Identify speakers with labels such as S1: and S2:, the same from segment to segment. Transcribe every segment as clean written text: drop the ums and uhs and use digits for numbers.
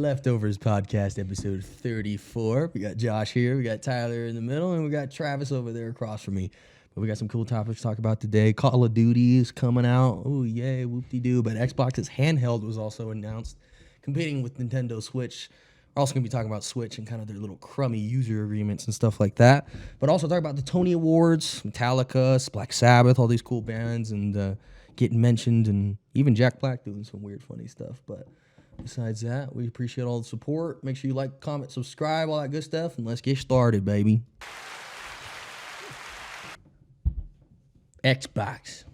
S1: Leftovers Podcast, episode 34. We got Josh here, we got Tyler in the middle, and we got Travis over there across from me. But we got some cool topics to talk about today. Call of Duty is coming out. Oh, yay, whoop-de-doo. But Xbox's handheld was also announced, competing with Nintendo Switch. We're also going to be talking about Switch and kind of their little crummy user agreements and stuff like that. But also talk about the Tony Awards, Metallica, Black Sabbath, all these cool bands, and getting mentioned, and even Jack Black doing some weird, funny stuff. But besides that, we appreciate all the support. Make sure you like, comment, subscribe, all that good stuff, and let's get started, baby. Xbox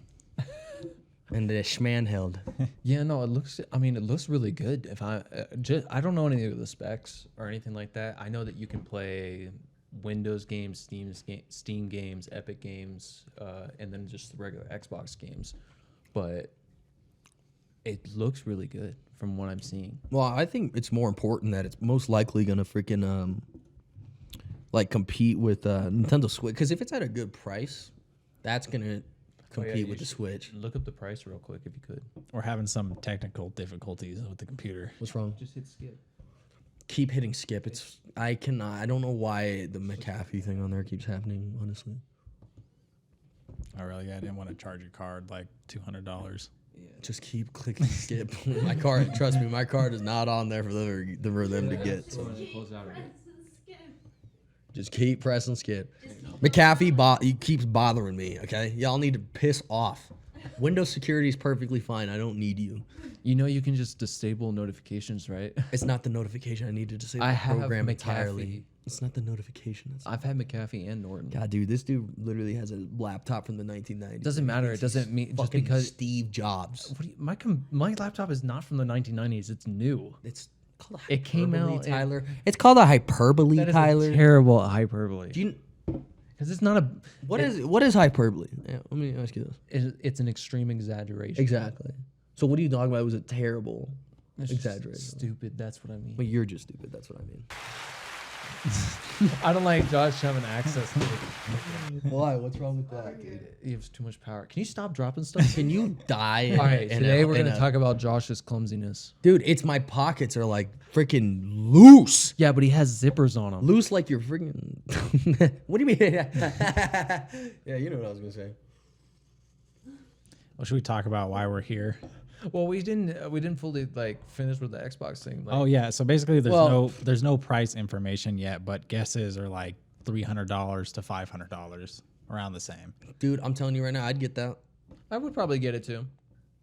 S1: and the Schmanheld.
S2: Yeah, no, it looks really good. If I don't know any of the specs or anything like that. I know that you can play Windows games, Steam games, Epic games, and then just the regular Xbox games. But it looks really good from what I'm seeing.
S1: Well, I think it's more important that it's most likely gonna freaking like compete with Nintendo Switch, because if it's at a good price, that's gonna compete with the Switch.
S2: Look up the price real quick if you could.
S3: We're having some technical difficulties with the computer.
S1: What's wrong?
S2: Just hit skip.
S1: Keep hitting skip. I don't know why the McAfee thing on there keeps happening, honestly.
S3: Oh, really? I didn't want to charge your card like $200.
S1: Just keep clicking skip. My card, trust me, my card is not on there for them to get. So.
S2: Close out of it.
S1: Just keep pressing skip. McAfee he keeps bothering me, okay? Y'all need to piss off. Windows security is perfectly fine. I don't need you.
S2: You know you can just disable notifications, right?
S1: It's not the notification I need to disable
S2: I
S1: the
S2: have
S1: program
S2: McAfee.
S1: entirely. It's not the notification.
S2: I've had McAfee and Norton.
S1: God, dude, this dude literally has a laptop from the 1990s.
S2: Doesn't matter. It doesn't mean just
S1: Fucking
S2: because
S1: Steve Jobs.
S2: What do you, my laptop is not from the 1990s. It's new.
S1: It's called a
S2: It came
S1: hyperbole,
S2: out in-
S1: Tyler. It's called a hyperbole,
S2: That is
S1: Tyler.
S2: a terrible hyperbole.
S1: Do you,
S2: Because it's not a.
S1: what is hyperbole? Yeah, let me ask you this.
S2: It's an extreme exaggeration.
S1: Exactly. So what are you talking about? Was it terrible?
S2: It's just
S1: Exaggeration.
S2: Stupid. That's what I mean.
S1: But you're just stupid. That's what I mean.
S2: I don't like Josh having access to it.
S1: Why? What's wrong with that, dude?
S2: He has too much power. Can you stop dropping stuff?
S1: Can you die?
S2: All right. Today we're gonna talk about Josh's clumsiness.
S1: Dude, it's my pockets are like freaking loose.
S2: Yeah, but he has zippers on them.
S1: Loose like you're freaking. What do you mean? Yeah, you know what I was gonna say.
S3: Well, should we talk about why we're here?
S2: Well, we didn't fully like finish with the Xbox thing. Like,
S3: Oh yeah, so basically there's no price information yet, but guesses are like $300 to $500, around the same.
S1: Dude, I'm telling you right now, I'd get that.
S2: I would probably get it too.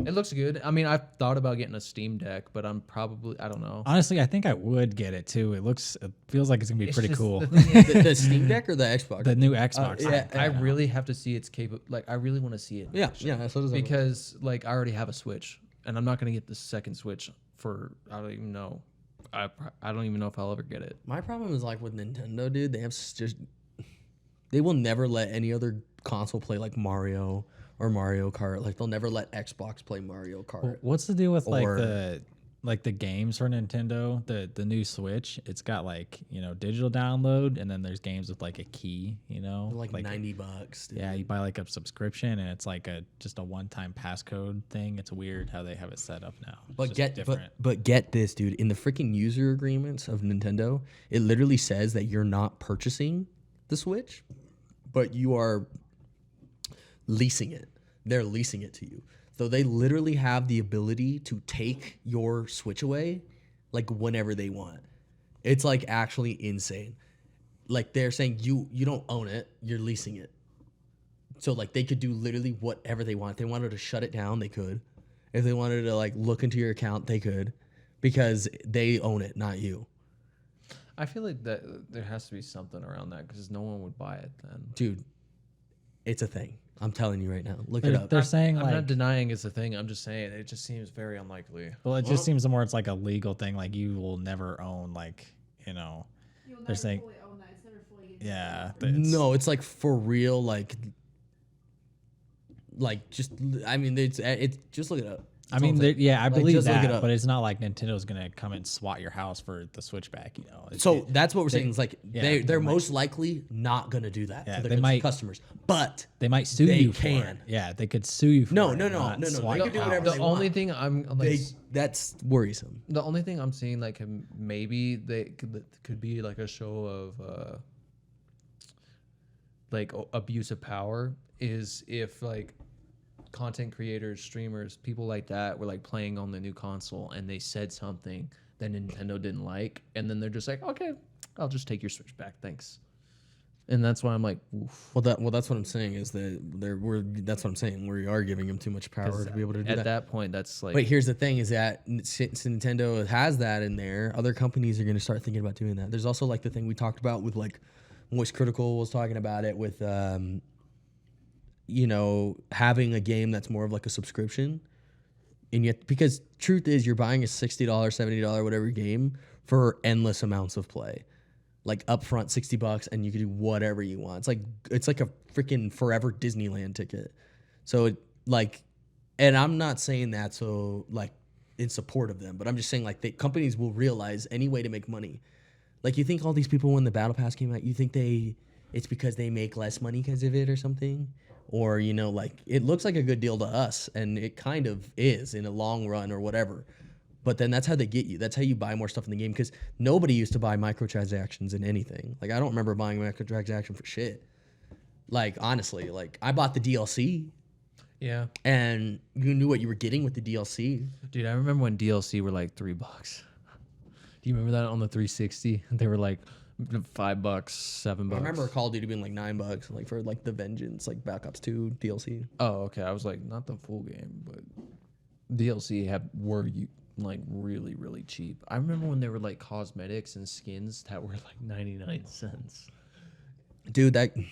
S2: It looks good. I mean, I've thought about getting a Steam Deck, but I don't know.
S3: Honestly, I think I would get it too. It feels like it's gonna be
S2: It's
S3: pretty
S2: just
S3: cool.
S2: the thing is-
S1: The Steam Deck or the Xbox?
S3: The new Xbox.
S1: yeah.
S2: I really have to see its I really want to see it.
S1: Yeah, yeah. So does everyone.
S2: Because like I already have a Switch, and I'm not gonna get the second Switch for I don't even know. I don't even know if I'll ever get it.
S1: My problem is like with Nintendo, dude. They will never let any other console play like Mario or Mario Kart. Like they'll never let Xbox play Mario Kart.
S3: What's the deal with
S1: Or-
S3: the games for Nintendo? The new Switch, it's got like, digital download, and then there's games with like a key,
S1: Like $90. Dude.
S3: Yeah, you buy like a subscription, and it's like just a one-time passcode thing. It's weird how they have it set up now. It's
S1: But
S3: just
S1: but get this, dude. In the freaking user agreements of Nintendo, it literally says that you're not purchasing the Switch, but you are leasing it. They're leasing it to you. So they literally have the ability to take your Switch away like whenever they want. It's like actually insane. Like they're saying you don't own it, you're leasing it. So like they could do literally whatever they want. If they wanted to shut it down, they could. If they wanted to like look into your account, they could, because they own it, not you.
S2: I feel like that there has to be something around that because no one would buy it then.
S1: Dude, it's a thing. I'm telling you right now. Look it up.
S3: They're saying
S2: I'm
S3: like,
S2: not denying it's a thing. I'm just saying it just seems very unlikely.
S3: well, it just seems more it's like a legal thing. Like you will never own
S4: You'll
S3: They're
S4: never
S3: saying-
S4: fully own that. It's never fully.
S3: yeah.
S1: No, it's like for real. Like just. I mean, it's just look it up.
S3: I mean, yeah, I
S1: Like,
S3: believe
S1: just look it
S3: that,
S1: up.
S3: but it's not like Nintendo's gonna come and swat your house for the Switch back. You know.
S1: So that's what we're saying. Is like
S3: yeah,
S1: they're most likely not gonna do that
S3: Yeah,
S1: for
S3: they
S1: their
S3: might-
S1: customers, but
S3: they might sue
S1: they
S3: you. For
S1: can.
S3: it. Yeah, they could sue you. For
S1: No,
S3: it,
S1: no,
S3: not
S1: no, no,
S3: swat
S1: they
S3: your
S1: can do
S3: house.
S1: whatever
S2: The
S1: they
S2: only
S1: want.
S2: thing I'm like,
S1: that's worrisome.
S2: the only thing I'm seeing like maybe they could be like a show of like abuse of power is if like content creators, streamers, people like that were like playing on the new console and they said something that Nintendo didn't like, and then they're just like, okay, I'll just take your Switch back, thanks. And that's why I'm like, oof.
S1: Well, that's what I'm saying is that that's what I'm saying. We are giving them too much power to be able to do
S2: At
S1: that.
S2: that point, that's like,
S1: But here's the thing: is that since Nintendo has that in there, other companies are going to start thinking about doing that. There's also like the thing we talked about with like Moist Critical was talking about it with, you know, having a game that's more of like a subscription, and yet because truth is you're buying a $60, $70, whatever game for endless amounts of play. Like upfront $60 and you can do whatever you want. It's like a freaking forever Disneyland ticket. So it, like, and I'm not saying that so like in support of them, but I'm just saying like companies will realize any way to make money. Like you think all these people when the Battle Pass came out, you think it's because they make less money because of it or something? Or, you know, like it looks like a good deal to us and it kind of is in a long run or whatever. But then that's how they get you. That's how you buy more stuff in the game because nobody used to buy microtransactions in anything. Like I don't remember buying microtransaction for shit. Like honestly, like I bought the DLC
S2: yeah,
S1: and you knew what you were getting with the DLC.
S2: dude, I remember when DLC were like $3. Do you remember that on the 360? They were like $5, $7.
S1: I remember Call of Duty being like $9, like for like the Vengeance, like Black Ops 2 DLC.
S2: Oh, okay. I was like, not the full game, but DLC were like really, really cheap. I remember when there were like cosmetics and skins that were like 99 cents.
S1: Dude, that
S2: And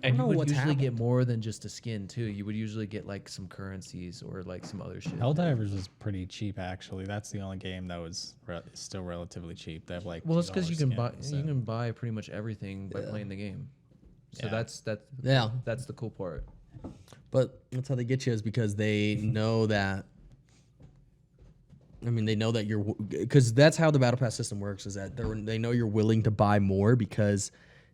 S2: you
S1: know
S2: would
S1: what's
S2: usually get
S1: happened.
S2: more than just a skin too. You would usually get like some currencies or like some other shit.
S3: Helldivers was pretty cheap actually. That's the only game that was still relatively cheap. They have like
S2: Well, it's because you
S3: $2
S2: can buy
S3: skins,
S2: you
S3: so-
S2: can buy pretty much everything by
S1: Yeah.
S2: playing the game. So
S3: Yeah.
S1: Yeah.
S2: that's the cool part.
S1: But that's how they get you is because they know that. I mean, they know that you're because that's how the battle pass system works. Is that they know you're willing to buy more because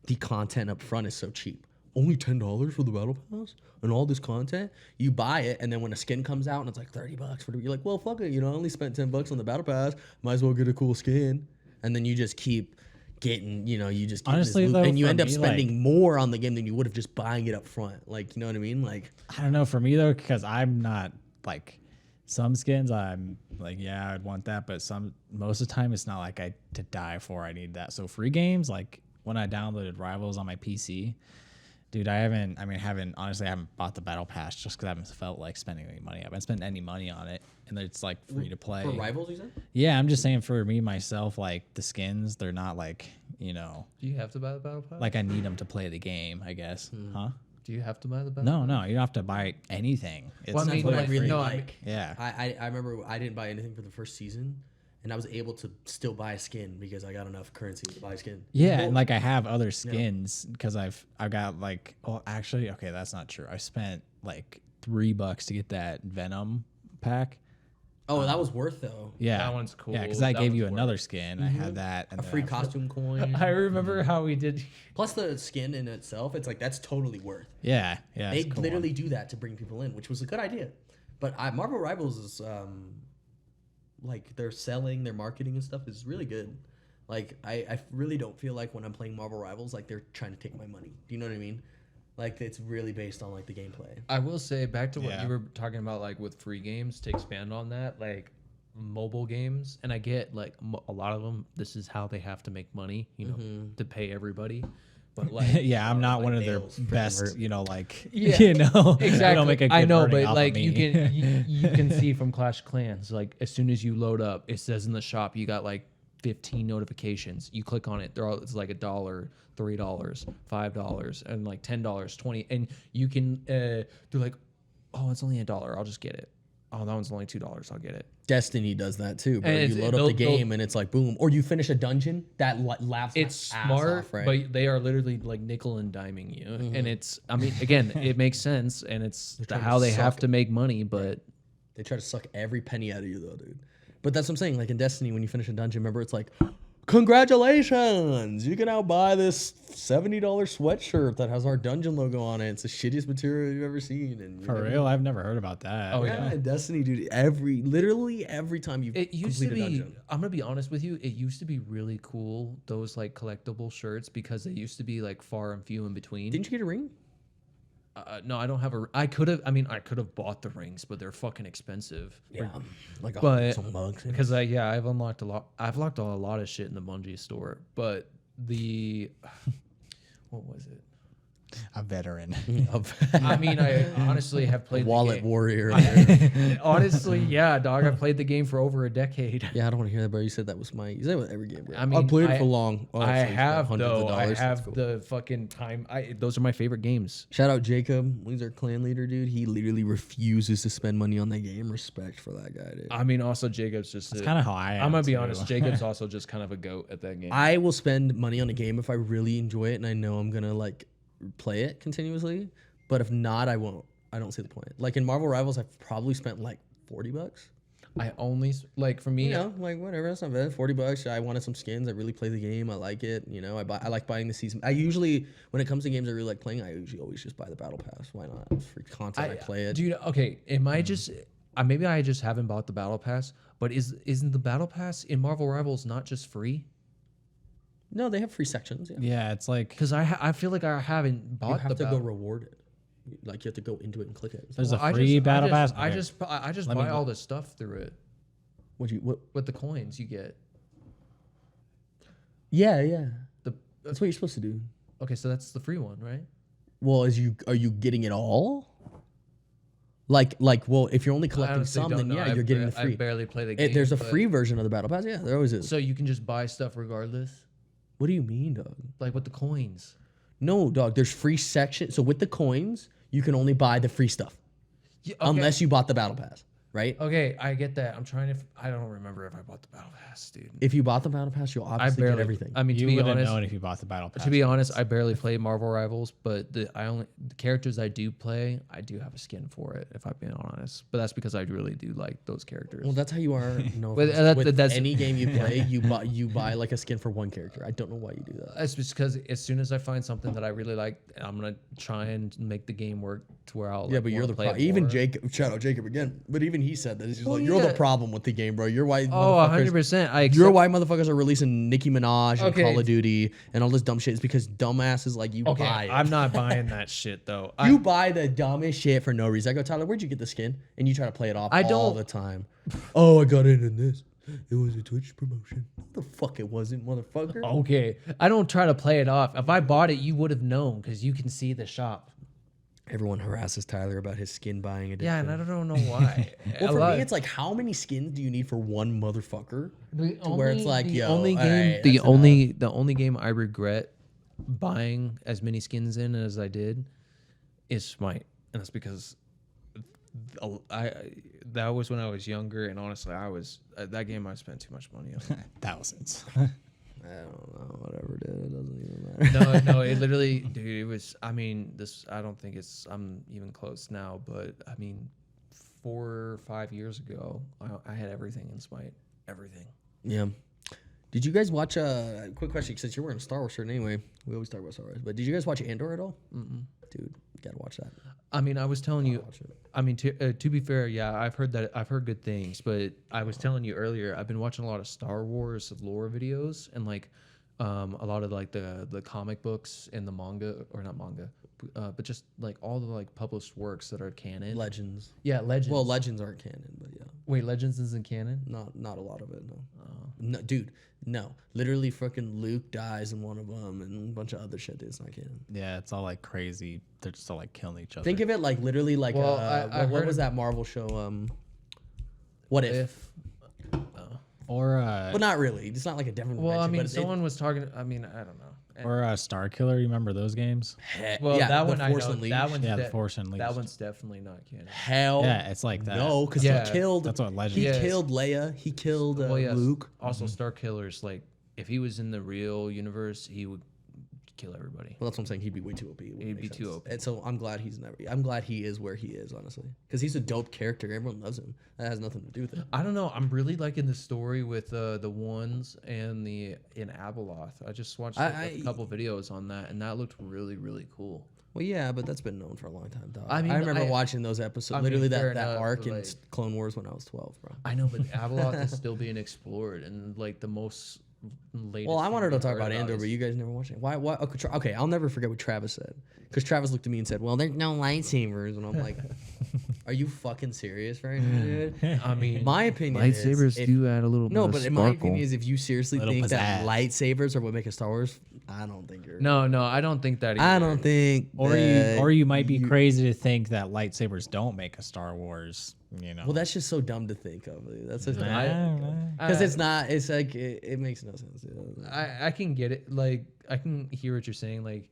S1: the content up front is so cheap. Only $10 for the battle pass and all this content. You buy it, and then when a skin comes out and it's like $30 for you're like, well, fuck it. You know, I only spent $10 on the battle pass. Might as well get a cool skin. And then you just keep getting, you know, you just get
S3: Honestly,
S1: this loot,
S3: though,
S1: and you
S3: for
S1: end up
S3: me,
S1: spending more on the game than you would have just buying it up front. Like, you know what I mean? Like.
S3: I don't know for me though, because I'm not like some skins. I'm like, yeah, I'd want that, but most of the time it's not like I to die for. I need that. So free games, like when I downloaded Rivals on my PC, dude, I haven't bought the battle pass just because I haven't felt like spending any money. I haven't spent any money on it, and it's like free to play.
S1: For Rivals, you said?
S3: Yeah, I'm just saying for me myself, like the skins, they're not like, you know,
S2: Do you have to buy the battle pass?
S3: like I need them to play the game. I guess, huh?
S2: Do you have to buy the battle?
S3: No, you don't have to buy anything. It's
S2: Well, I mean,
S1: That's what I
S2: like,
S1: really
S2: no, I
S1: like.
S2: mean-
S3: yeah.
S1: I remember I didn't buy anything for the first season, and I was able to still buy a skin because I got enough currency to buy a skin.
S3: Yeah,
S1: Well,
S3: and like I have other skins because I've got like, oh, actually, okay, that's not true. I spent like $3 to get that Venom pack.
S1: oh, that was worth though.
S3: Yeah,
S2: That one's cool.
S3: Yeah, because I
S2: That
S3: gave you
S2: one's
S3: another skin. I had that and
S1: A
S3: then
S1: free
S3: I-
S1: costume coin.
S2: I remember how we did.
S1: Plus the skin in itself, it's like that's totally worth.
S3: Yeah, yeah.
S1: They
S3: it's a cool
S1: literally
S3: one.
S1: do that to bring people in, which was a good idea. But Marvel Rivals is like their selling, their marketing and stuff is really good. Like I really don't feel like when I'm playing Marvel Rivals, like they're trying to take my money. Do you know what I mean? Like it's really based on like the gameplay.
S2: I will say back to what
S3: Yeah.
S2: you were talking about, like with free games. To expand on that, like mobile games, and I get like a lot of them. This is how they have to make money, you know, to pay everybody. But like,
S3: Yeah, I'm not
S1: like
S3: one of their
S1: nails freaking
S3: best,
S1: hurt.
S3: you know, like
S2: Yeah,
S3: you know, they
S2: exactly.
S3: don't make a good
S2: I know,
S3: earning
S2: but
S3: off
S2: like
S3: of
S2: you
S3: me.
S2: can you can see from Clash of Clans, like as soon as you load up, it says in the shop you got like 15 notifications. You click on it, it's like $1, $3, $5, and like $10, 20, and you can they're like, oh, it's only $1, I'll just get it. Oh, that one's only $2, I'll get it.
S1: Destiny does that too, bro.
S2: And
S1: You
S2: it's-
S1: load up the
S2: they'll-
S1: game and it's like boom, or you finish a dungeon that laughs.
S2: It's
S1: my ass
S2: smart,
S1: off, right?
S2: but they are literally like nickel and diming you, and it's. I mean, again, it makes sense, and it's
S1: trying to
S2: how they have
S1: suck.
S2: to make money. But
S1: They try to suck every penny out of you, though, dude. But that's what I'm saying. Like in Destiny, when you finish a dungeon, remember it's like, congratulations, you can now buy this $70 sweatshirt that has our dungeon logo on it. It's the shittiest material you've ever seen. And
S3: For real, I've never heard about that.
S2: Oh,
S1: yeah, in Destiny, dude. Literally every time you
S2: It used to
S1: complete a
S2: be.
S1: dungeon.
S2: I'm gonna be honest with you. It used to be really cool. Those like collectible shirts because they used to be like far and few in between.
S1: Didn't you get a ring?
S2: No, I don't have a. I could have. I mean, I could have bought the rings, but they're fucking expensive.
S1: Yeah, like
S2: But
S1: $100
S2: because I've unlocked a lot. I've locked a lot of shit in the Bungie store. But the what was it?
S3: A veteran.
S2: I mean, I honestly have played
S1: Wallet
S2: the game.
S1: warrior.
S2: Honestly, yeah, dog. I've played the game for over a decade.
S1: Yeah, I don't want to hear that, bro. You said that was my. You said it with every game, bro.
S2: I mean,
S1: played it for long. Oh,
S2: I
S1: so you spent
S2: have
S1: hundreds of
S2: though. I
S1: dollars. That's
S2: have
S1: cool.
S2: the fucking time. Those are my favorite games.
S1: Shout out Jacob. He's our clan leader, dude. He literally refuses to spend money on that game. Respect for that guy, dude.
S2: I mean, also Jacob's just.
S3: That's kind of how I am.
S2: I'm gonna be
S3: too.
S2: honest. Jacob's also just kind of a goat at that game.
S1: I will spend money on a game if I really enjoy it and I know I'm gonna like play it continuously. But if not, I won't. I don't see the point. Like in Marvel Rivals, I've probably spent like $40.
S2: I only like for me.
S1: You know, like whatever. That's not bad. $40. I wanted some skins. I really play the game. I like it. You know, I like buying the season. I usually, when it comes to games I really like playing, I usually always just buy the battle pass. Why not? It's free content. I play it.
S2: Dude, okay. Am I just? Maybe I just haven't bought the battle pass. But isn't the battle pass in Marvel Rivals not just free?
S1: No, they have free sections. Yeah.
S3: Yeah, it's like
S2: Because I feel like I haven't bought
S1: You have
S2: the
S1: to go
S2: battle.
S1: reward it. Like you have to go into it and click it.
S3: there's a
S2: I
S3: free battle pass.
S2: I
S3: Okay.
S2: just
S3: Let me
S2: buy
S3: go-
S2: all the stuff through it
S1: What?
S2: with the coins you get.
S1: Yeah.
S2: The
S1: That's what you're supposed to do.
S2: okay, so that's the free one, right?
S1: Well, are you getting it all? Like, well, if you're only
S2: I
S1: collecting
S2: honestly
S1: some,
S2: don't
S1: then
S2: know.
S1: yeah, you're getting the
S2: I
S1: free.
S2: barely play the game.
S1: There's a
S2: but-
S1: free version of the battle pass. Yeah, there always is.
S2: So you can just buy stuff regardless,
S1: What do you mean, dog?
S2: like with the coins.
S1: No, dog. There's free section. So with the coins, you can only buy the free stuff
S2: Yeah, okay.
S1: unless you bought the battle pass, right?
S2: Okay, I get that. I'm trying to. I don't remember if I bought the battle pass, dude.
S1: If you bought the battle pass, you'll
S2: I
S1: obviously
S2: barely
S1: get everything.
S2: I mean,
S3: you
S2: to be
S3: wouldn't
S2: honest,
S3: know it if you bought the battle pass.
S2: to be honest, I barely play Marvel Rivals, but the characters I do play, I do have a skin for it. If I'm being honest, but that's because I really do like those characters.
S1: Well, that's how you are. No,
S2: But
S1: offense. With
S2: that's-
S1: any game you play, you buy like a skin for one character. I don't know why you do that.
S2: That's just because as soon as I find something that I really like, I'm gonna try and make the game work to where I'll.
S1: Yeah,
S2: like,
S1: but you're
S2: wanna
S1: the
S2: play
S1: problem.
S2: it
S1: Even
S2: more.
S1: Jacob, shout out Jacob again. But even he said that he's just
S2: Well,
S1: like, you're the
S2: yeah.
S1: problem with the game, bro. You're why.
S2: Oh,
S1: motherfuckers-
S2: 100%. I
S1: You're
S2: accept-
S1: why motherfuckers are releasing Nicki Minaj and
S2: Okay.
S1: Call of Duty and all this dumb shit. It's because dumbasses like you
S2: Okay,
S1: buy it.
S2: I'm not buying that shit though.
S1: You buy the dumbest shit for no reason. I go, Tyler, where'd you get the skin? And you try to play it off
S2: I
S1: all
S2: don't-
S1: the time. Oh, I got in this. It was a Twitch promotion. The fuck it wasn't, motherfucker.
S2: Okay, I don't try to play it off. If I bought it, you would have known because you can see the shop.
S1: Everyone harasses Tyler about his skin buying addiction.
S2: Yeah, and I don't know why.
S1: Well, for
S2: A lot-
S1: me, it's like, how many skins do you need for one motherfucker?
S2: the
S1: to where it's like,
S2: the
S1: yo,
S2: only
S1: all
S2: game,
S1: right,
S2: the
S1: that's
S2: only game I regret buying as many skins in as I did is Smite, and that's because that was when I was younger, and honestly, I was that game I spent too much money on.
S3: Thousands.
S1: I don't know. Whatever, dude. It doesn't even matter.
S2: No, it literally, dude, it was. I mean, this. I don't think I'm even close now, but I mean, 4 or 5 years ago, I had everything in Smite, everything.
S1: Yeah. Did you guys watch quick question, since you're wearing a Star Wars shirt anyway, we always talk about Star Wars, but did you guys watch Andor at all?
S2: Mm-mm.
S1: Dude, you gotta watch that.
S2: I mean, I was telling you.
S1: Watch it.
S2: I mean, to be fair, yeah, I've heard good things, but I was telling you earlier, I've been watching a lot of Star Wars lore videos and like a lot of like the comic books and the manga, or not manga, but just like all the like published works that are canon.
S1: Legends.
S2: Yeah, Legends.
S1: Well, Legends aren't canon, but yeah.
S2: Wait, Legends isn't canon?
S1: Not a lot of it, no. No, dude, no. Literally fucking Luke dies in one of them and a bunch of other shit, dude. It's not canon.
S3: Yeah, it's all like crazy. They're just all like killing each other.
S1: Think of it like literally like
S2: Well, I
S1: what
S2: heard
S1: was
S2: of-
S1: that Marvel show? What if?
S3: or
S1: Well, not really. It's not like a different.
S2: Well, I
S1: dimension,
S2: mean,
S1: but
S2: someone was talking. I mean, I don't know. And-
S3: Star Killer. You remember those games?
S2: well,
S1: yeah,
S2: that
S1: the
S2: one I
S1: Force
S2: know.
S1: Unleashed.
S2: That one's
S3: Yeah, the Force Unleashed.
S2: That one's definitely not canon.
S1: Hell,
S3: Yeah, it's like that.
S1: no, because
S2: Yeah.
S1: he killed.
S3: That's what Legends.
S1: He
S2: Yes.
S1: killed Leia. He killed
S2: Well, yes.
S1: Luke.
S2: Also, Star Killer's like, if he was in the real universe, he would kill everybody.
S1: Well, that's what I'm saying. He'd be way too OP. It wouldn't
S2: He'd
S1: make
S2: be too
S1: sense.
S2: OP.
S1: And so I'm glad I'm glad he is where he is, honestly, because he's a dope character. Everyone loves him. That has nothing to do with it.
S2: I don't know. I'm really liking the story with the ones and in Abeloth. I just watched a couple videos on that, and that looked really, really cool.
S1: Well, yeah, but that's been known for a long time, dog.
S2: I mean,
S1: I remember
S2: I-
S1: watching those episodes,
S2: I mean,
S1: literally
S2: fair
S1: that
S2: enough,
S1: arc in
S2: like-
S1: Clone Wars when I was 12, bro.
S2: I know, but Abeloth is still being explored, and like the most latest.
S1: Well, I
S2: thing
S1: wanted to
S2: we've
S1: talk
S2: heard
S1: about Andor,
S2: is-
S1: but you guys never watched it. Why? Okay, I'll never forget what Travis said. Because Travis looked at me and said, "Well, there's no lightsabers," and I'm like, "Are you fucking serious right now, dude?"
S2: I mean,
S1: My opinion
S5: Lightsabers
S1: is, if-
S5: do add a little
S1: No,
S5: bit
S1: but
S5: of
S1: in my
S5: sparkle.
S1: opinion is, if you seriously
S3: Little
S1: think that
S3: pizzazz.
S1: lightsabers are what make a Star Wars, I don't think you're.
S2: no, I don't think that.
S1: I
S2: either.
S1: don't think.
S3: Or you might be
S1: you-
S3: crazy to think that lightsabers don't make a Star Wars. You know.
S1: Well, that's just so dumb to think of. That's just
S3: Nah,
S1: because it's not. It's like it makes no sense.
S2: I can get it. Like I can hear what you're saying. Like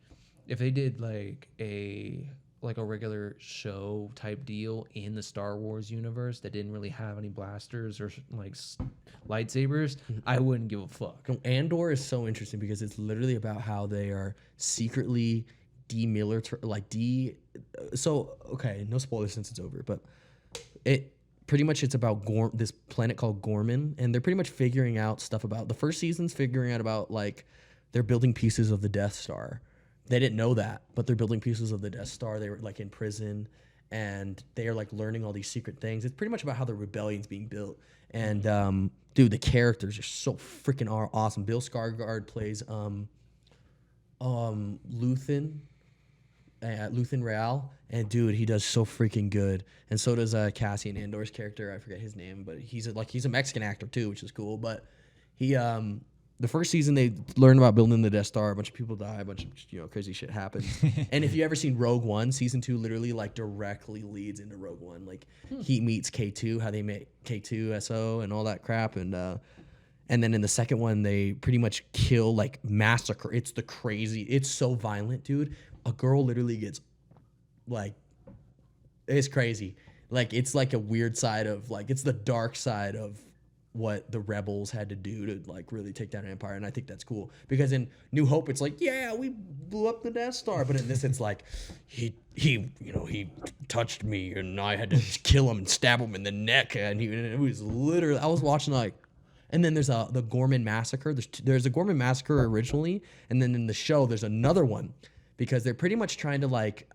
S2: if they did like a regular show type deal in the Star Wars universe that didn't really have any blasters or like lightsabers, I wouldn't give a fuck.
S1: No, Andor is so interesting because it's literally about how they are secretly demilitarized, So okay, no spoilers since it's over, but it pretty much it's about this planet called Gorman, and they're pretty much figuring out stuff about the first season's figuring out about like they're building pieces of the Death Star. They didn't know that, but they're building pieces of the Death Star. They were like in prison, and they are like learning all these secret things. It's pretty much about how the rebellion's being built. And dude, the characters are so freaking awesome. Bill Skarsgård plays Luthen Rael, and dude, he does so freaking good. And so does Cassian Andor's character. I forget his name, but he's a Mexican actor too, which is cool. But he the first season they learned about building the Death Star. A bunch of people die. A bunch of crazy shit happens. And if you ever seen Rogue One, season 2 literally like directly leads into Rogue One. Like he meets K2, how they met K2SO and all that crap, and then in the second one they pretty much kill, like massacre. It's so violent, dude. A girl literally gets like, it's crazy. Like it's like a weird side of like, it's the dark side of what the rebels had to do to like really take down an empire. And I think that's cool because in New Hope it's like, yeah, we blew up the Death Star, but in this it's like he touched me and I had to kill him and stab him in the neck, and it was literally, I was watching like, and then there's the Gorman Massacre. There's a Gorman Massacre originally, and then in the show there's another one because they're pretty much trying to like,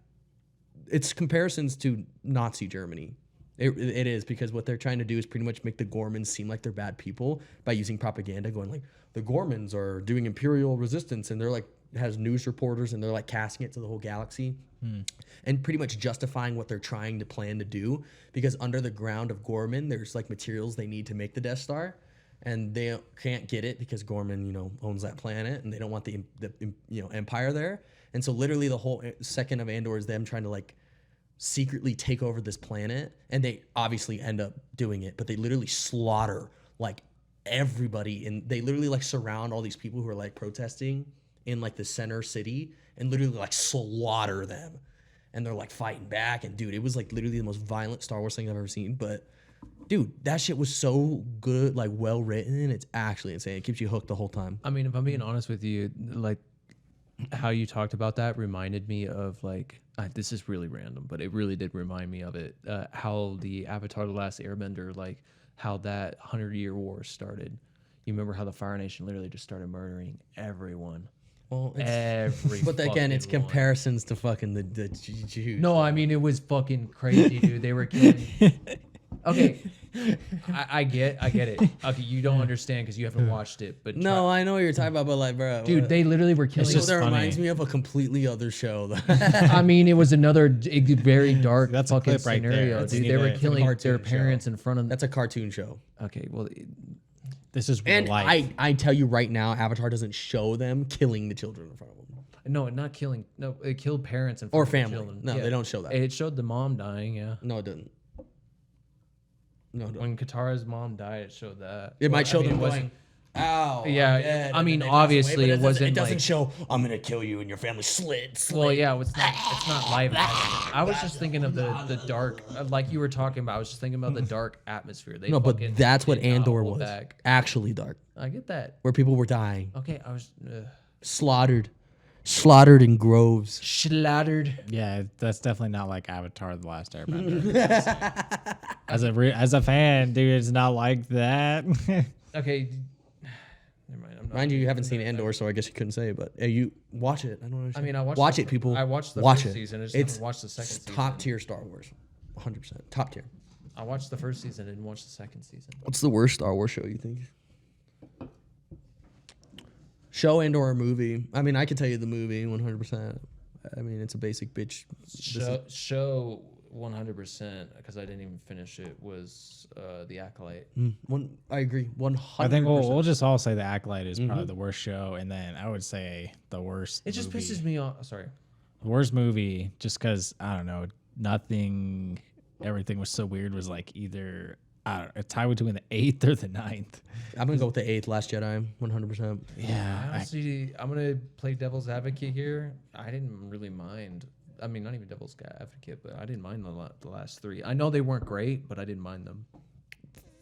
S1: it's comparisons to Nazi Germany. It is, because what they're trying to do is pretty much make the Gormans seem like they're bad people by using propaganda, going like the Gormans are doing imperial resistance, and they're like has news reporters and they're like casting it to the whole galaxy, and pretty much justifying what they're trying to plan to do, because under the ground of Gorman there's like materials they need to make the Death Star, and they can't get it because Gorman owns that planet, and they don't want the empire there, and so literally the whole second of Andor is them trying to like secretly take over this planet, and they obviously end up doing it, but they literally slaughter like everybody, and they literally like surround all these people who are like protesting in like the center city and literally like slaughter them, and they're like fighting back, and dude, it was like literally the most violent Star Wars thing I've ever seen. But dude, that shit was so good, like well written, it's actually insane. It keeps you hooked the whole time.
S2: I mean, if I'm being honest with you, like how you talked about that reminded me of like, this is really random, but it really did remind me of it. How the Avatar: The Last Airbender, like how that 100-Year War started. You remember how the Fire Nation literally just started murdering everyone.
S1: Well,
S2: Every
S1: but again, it's
S2: fucking one.
S1: comparisons to fucking the Jews.
S2: No, I mean, it was fucking crazy, dude. They were killing. Okay, I get it. Okay, you don't understand because you haven't watched it, but
S1: No, I know what you're talking about, but like, bro,
S2: dude, they literally were killing.
S1: You know,
S3: just
S1: that
S3: funny.
S1: reminds me of a completely other show. Though.
S2: I mean, it was another very dark
S3: That's a
S2: fucking
S3: clip right there.
S2: scenario,
S3: That's-
S2: dude.
S3: you
S2: They
S3: need
S2: were
S3: to-
S2: killing
S1: cartoon
S2: their
S1: show.
S2: parents in front of.
S1: That's a cartoon show.
S2: Okay, well,
S3: This is real
S1: And
S3: life.
S1: I tell you right now, Avatar doesn't show them killing the children in front of them.
S2: no, not killing. No, it killed parents in front
S1: Or
S2: of
S1: family.
S2: children.
S1: No, they don't show that.
S2: It showed the mom dying. Yeah,
S1: No, it didn't. No, it didn't.
S2: when Katara's mom died, it showed that.
S1: It
S2: Well,
S1: might show
S2: I mean,
S1: them
S2: it wasn't-
S1: going, ow.
S2: Yeah,
S1: I'm dead,"
S2: I
S1: and
S2: mean,
S1: then they pass away,
S2: obviously,
S1: but
S2: it wasn't
S1: It doesn't
S2: like-
S1: show, I'm going to kill you and your family slit.
S2: Well, yeah, it's not live. I was just thinking of the dark, like you were talking about. I was just thinking about the dark atmosphere. They
S1: No, but
S2: fucking
S1: that's what
S2: did not
S1: Andor
S2: hold
S1: was.
S2: back.
S1: Actually dark.
S2: I get that.
S1: Where people were dying.
S2: Okay, I was.
S1: Slaughtered. slaughtered in groves.
S2: Slaughtered.
S3: Yeah, that's definitely not like Avatar: The Last Airbender. as a fan, dude, it's not like that.
S2: Okay. Never mind. I'm not
S1: Mind you, you haven't seen Andor, so I guess you couldn't say. But you watch it. I don't understand.
S2: I mean, I watched
S1: watch
S2: the-
S1: it, people.
S2: I watched the
S1: watch
S2: first
S1: it.
S2: season. I just
S1: It's
S2: haven't watched the second season.
S1: top tier Star Wars, 100% top tier.
S2: I watched the first season and didn't watch the second season.
S1: What's the worst Star Wars show you think? Show and or movie. I mean, I can tell you the movie 100%. I mean, it's a basic bitch.
S2: Show 100% because I didn't even finish it was The Acolyte.
S1: I agree. 100%.
S3: I think we'll just all say The Acolyte is probably the worst show, and then I would say the worst.
S2: It just
S3: movie.
S2: pisses me off. Sorry.
S3: The worst movie, just because I don't know, everything was so weird. Was like either a tie between the 8th or the 9th.
S1: I'm gonna go with the 8th, Last Jedi, 100%.
S3: Yeah,
S2: Honestly, I'm gonna play devil's advocate here. I didn't really mind. I mean, not even devil's advocate, but I didn't mind the last 3. I know they weren't great, but I didn't mind them.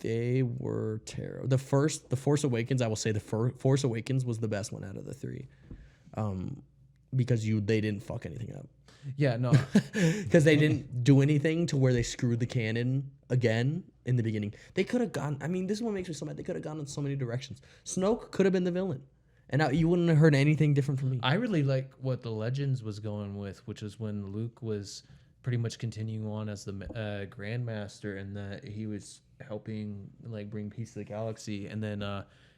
S1: They were terrible. The Force Awakens, I will say the Force Awakens was the best one out of the 3, because they didn't fuck anything up.
S2: Yeah, no.
S1: Because they didn't do anything to where they screwed the canon again in the beginning. They could have gone. I mean, this is what makes me so mad. They could have gone in so many directions. Snoke could have been the villain, and now you wouldn't have heard anything different from me.
S2: I really like what the Legends was going with, which is when Luke was pretty much continuing on as the Grandmaster, and that he was helping like bring peace to the galaxy, and then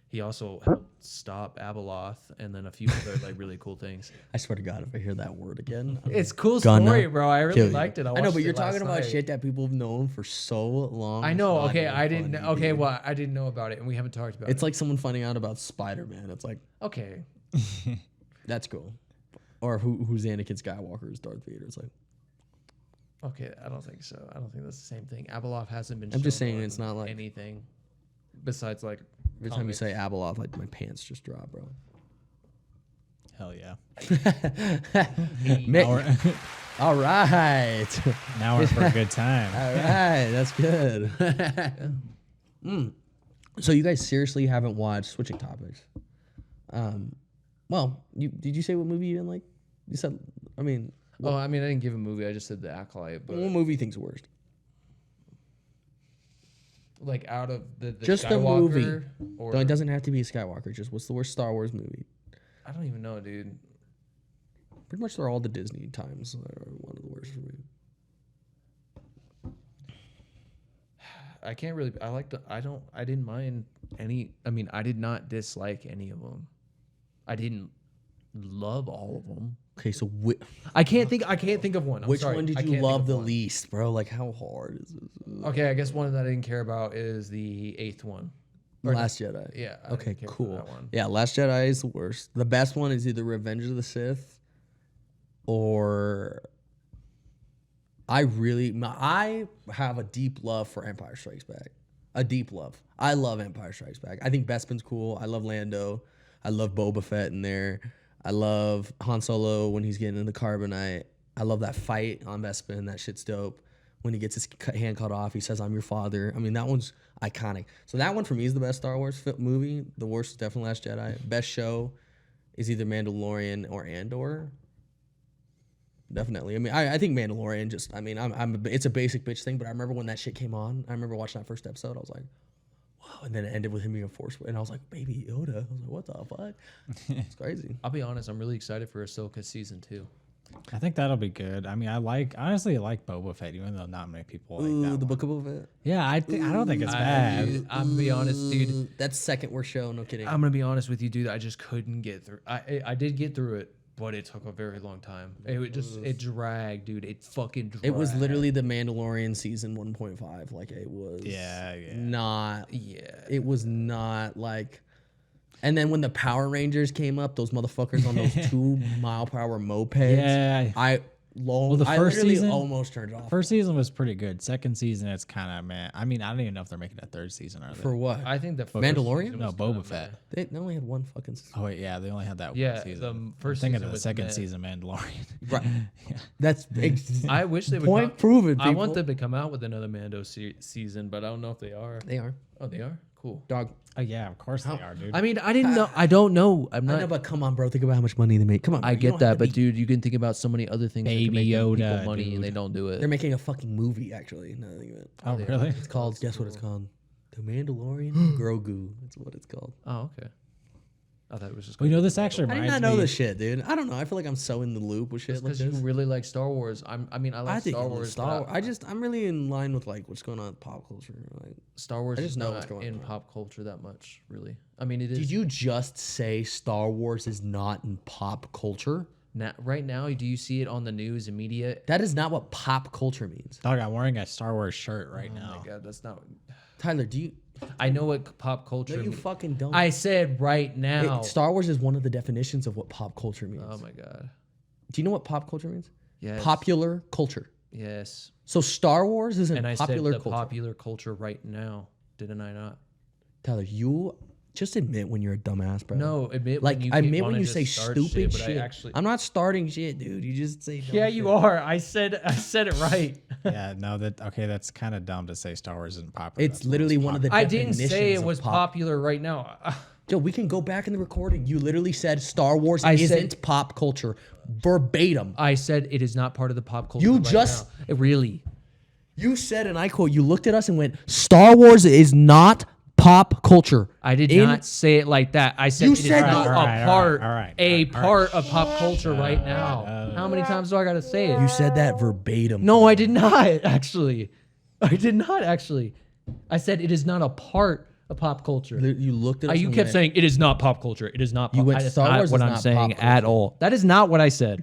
S2: he also helped stop Abeloth, and then a few other like really cool things.
S1: I swear to God, if I hear that word again,
S2: It's cool
S1: Gonna
S2: story, bro. I really
S1: kill you.
S2: liked it.
S1: I know,
S2: watched
S1: but
S2: it
S1: you're
S2: last
S1: talking about
S2: night.
S1: shit that people have known for so long.
S2: I
S1: It's
S2: know.
S1: not
S2: Okay,
S1: even
S2: I didn't.
S1: funny,
S2: Okay,
S1: dude.
S2: well, I didn't know about it, and we haven't talked about
S1: It's
S2: it.
S1: like someone finding out about Spider-Man. It's like,
S2: Okay,
S1: that's cool. Or who's Anakin Skywalker is Darth Vader. It's like,
S2: okay, I don't think so. I don't think that's the same thing. Abeloth hasn't been.
S1: I'm just
S2: shown
S1: saying
S2: on
S1: it's not like-
S2: anything besides like.
S1: every time you
S2: comics.
S1: say Abeloth, like my pants just drop, bro.
S3: hell yeah.
S1: Mick,
S3: Now we're,
S1: all right.
S3: now we're for a good time.
S1: All right, that's good. So you guys seriously haven't watched Switching Topics? Well, did you say what movie you didn't like? You said, I mean,
S2: Oh, I mean, I didn't give a movie. I just said the Acolyte, but
S1: what movie you think's worst?
S2: like out of the
S1: Just the
S2: Skywalker,
S1: movie.
S2: or
S1: No, it doesn't have to be a Skywalker. Just what's the worst Star Wars movie?
S2: I don't even know, dude.
S1: Pretty much they're all the Disney times. Are one of the worst for me.
S2: I can't really. I like the. I don't. I didn't mind any. I mean, I did not dislike any of them. I didn't love all of them.
S1: Okay, so
S2: I can't think. I can't think of one. I'm
S1: which
S2: sorry.
S1: one
S2: I
S1: did
S2: can't
S1: you
S2: think
S1: love
S2: of
S1: the
S2: one.
S1: least, bro? Like, how hard is this?
S2: Okay, I guess one that I didn't care about is the 8th one. Or
S1: Last Jedi.
S2: Yeah. I
S1: Okay,
S2: didn't care for
S1: cool.
S2: that one.
S1: Yeah, Last Jedi is the worst. The best one is either Revenge of the Sith or I have a deep love for Empire Strikes Back. A deep love. I love Empire Strikes Back. I think Bespin's cool. I love Lando. I love Boba Fett in there. I love Han Solo when he's getting in the carbonite. I love that fight on Bespin. That shit's dope. When he gets his hand cut off, he says, "I'm your father." I mean, that one's iconic. So that one for me is the best Star Wars movie. The worst is definitely Last Jedi. Best show is either Mandalorian or Andor. Definitely. I mean, I think Mandalorian just. I mean, it's a basic bitch thing, but I remember when that shit came on. I remember watching that first episode. I was like, wow. And then it ended with him being a Force, and I was like, Baby Yoda. I was like, what the fuck? It's crazy.
S2: I'll be honest. I'm really excited for Ahsoka season 2.
S3: I think that'll be good. I mean, honestly, I like Boba Fett, even though not many people like
S1: Ooh,
S3: that
S1: the
S3: one.
S1: Book of Boba Fett.
S3: Yeah, I don't think it's bad.
S2: I'm gonna be honest, dude.
S1: That's second worst show. No kidding.
S2: I'm gonna be honest with you, dude. I just couldn't get through. I did get through it, but it took a very long time. It dragged, dude. It fucking dragged.
S1: It was literally the Mandalorian season 1.5. Like it was.
S3: Yeah.
S1: Not.
S2: Yeah.
S1: It was not like. And then when the Power Rangers came up, those motherfuckers on those 2 mile-per-hour mopeds.
S3: Yeah.
S1: I
S3: the
S1: I
S3: first
S1: literally
S3: season-
S1: almost turned it off.
S3: First season was pretty good. Second season, it's kind of man. I mean, I don't even know if they're making a third season. Are they?
S1: For what?
S2: I think the first
S1: Mandalorian?
S2: season
S3: No,
S2: was
S3: Boba
S2: kinda
S3: Fett.
S2: meh.
S1: They only had one fucking.
S3: Oh wait, yeah, they only had that
S2: Yeah,
S3: one season.
S2: the first
S3: I'm thinking
S2: season
S3: of the
S2: was
S3: second
S2: meh.
S3: season Mandalorian.
S1: Right. That's
S2: I wish they would.
S1: point proven.
S2: I want
S1: people.
S2: them to come out with another Mando season, but I don't know if they are.
S1: They are.
S2: Oh, they are. Cool.
S1: Dog.
S3: Oh yeah, of course they are, dude.
S2: I mean, I didn't know. I don't know. I'm
S1: I
S2: not.
S1: know, but come on, bro. Think about how much money they make. Come on, bro.
S2: I
S1: You
S2: get
S1: don't have
S2: that,
S1: to
S2: but
S1: be-
S2: dude, you can think about so many other things that can
S3: Baby
S2: make them people
S3: Yoda,
S2: money, and they
S3: dude.
S2: don't do it.
S1: they're making a fucking movie. Actually, no, think of it.
S3: Oh really?
S1: It's called. Guess what it's called? The Mandalorian Grogu. That's what it's called.
S2: Oh, okay. I thought it was just.
S3: Well, you know, this actually
S1: I did
S3: reminds
S1: not know
S3: me.
S1: this shit, dude. I don't know. I feel like I'm so in the loop with shit like
S2: because
S1: this.
S2: you really like Star Wars. I mean, I like
S1: I think
S2: Star
S1: Star
S2: Wars.
S1: Wars.
S2: but
S1: I'm really in line with like what's going on in pop culture. Like,
S2: Star Wars
S1: I just
S2: is
S1: know
S2: not
S1: what's going
S2: in
S1: on.
S2: pop culture that much, really. I mean, it is.
S1: did you just say Star Wars is not in pop culture?
S2: Right now, do you see it on the news and media?
S1: That is not what pop culture means.
S3: Dog, I'm wearing a Star Wars shirt right
S2: Oh
S3: now.
S2: my god, that's not.
S1: Tyler, do you?
S2: I know what pop culture.
S1: No, you
S2: means.
S1: fucking don't.
S2: I said right now.
S1: Star Wars is one of the definitions of what pop culture means.
S2: Oh my god.
S1: Do you know what pop culture means?
S2: Yes.
S1: Popular culture.
S2: Yes.
S1: So Star Wars isn't
S2: And I
S1: popular
S2: said the
S1: culture.
S2: popular culture right now. Didn't I not?
S1: Tyler, you just admit when you're a dumbass, bro.
S2: No, admit
S1: like
S2: when you
S1: admit
S2: wanna
S1: when you
S2: just
S1: say
S2: start
S1: stupid
S2: shit, but
S1: shit.
S2: I actually.
S1: I'm not starting shit, dude. You just say dumb
S2: Yeah,
S1: shit.
S2: you are. I said it right.
S3: Yeah, no, that's kind of dumb to say Star Wars isn't popular.
S1: It's literally one of the.
S2: I didn't say
S1: definitions
S2: it
S1: of
S2: was
S1: pop.
S2: popular right now.
S1: Joe, we can go back in the recording. You literally said Star Wars
S2: I
S1: isn't
S2: said-
S1: pop culture, verbatim.
S2: I said it is not part of the pop culture.
S1: You
S2: right
S1: just-
S2: now. It really.
S1: You said, and I quote, you looked at us and went, Star Wars is not pop culture.
S2: I did
S1: In-
S2: not say it like that. I said
S1: You
S2: it is
S1: said
S2: not
S1: no.
S2: a
S3: All right,
S2: part,
S3: all right,
S2: a
S3: all right.
S2: part of pop culture right now. How many times do I gotta say it?
S1: You said that verbatim.
S2: No, I did not actually. I did not actually. I said it is not a part of pop culture.
S1: You looked at us
S2: You
S1: and
S2: kept
S1: went,
S2: saying it is not pop culture. It is not. Pop.
S1: You went,
S2: That is
S1: Star
S2: not
S1: Wars
S2: what
S1: is
S2: I'm
S1: not
S2: saying
S1: pop
S2: at
S1: culture.
S2: all. That is not what I said.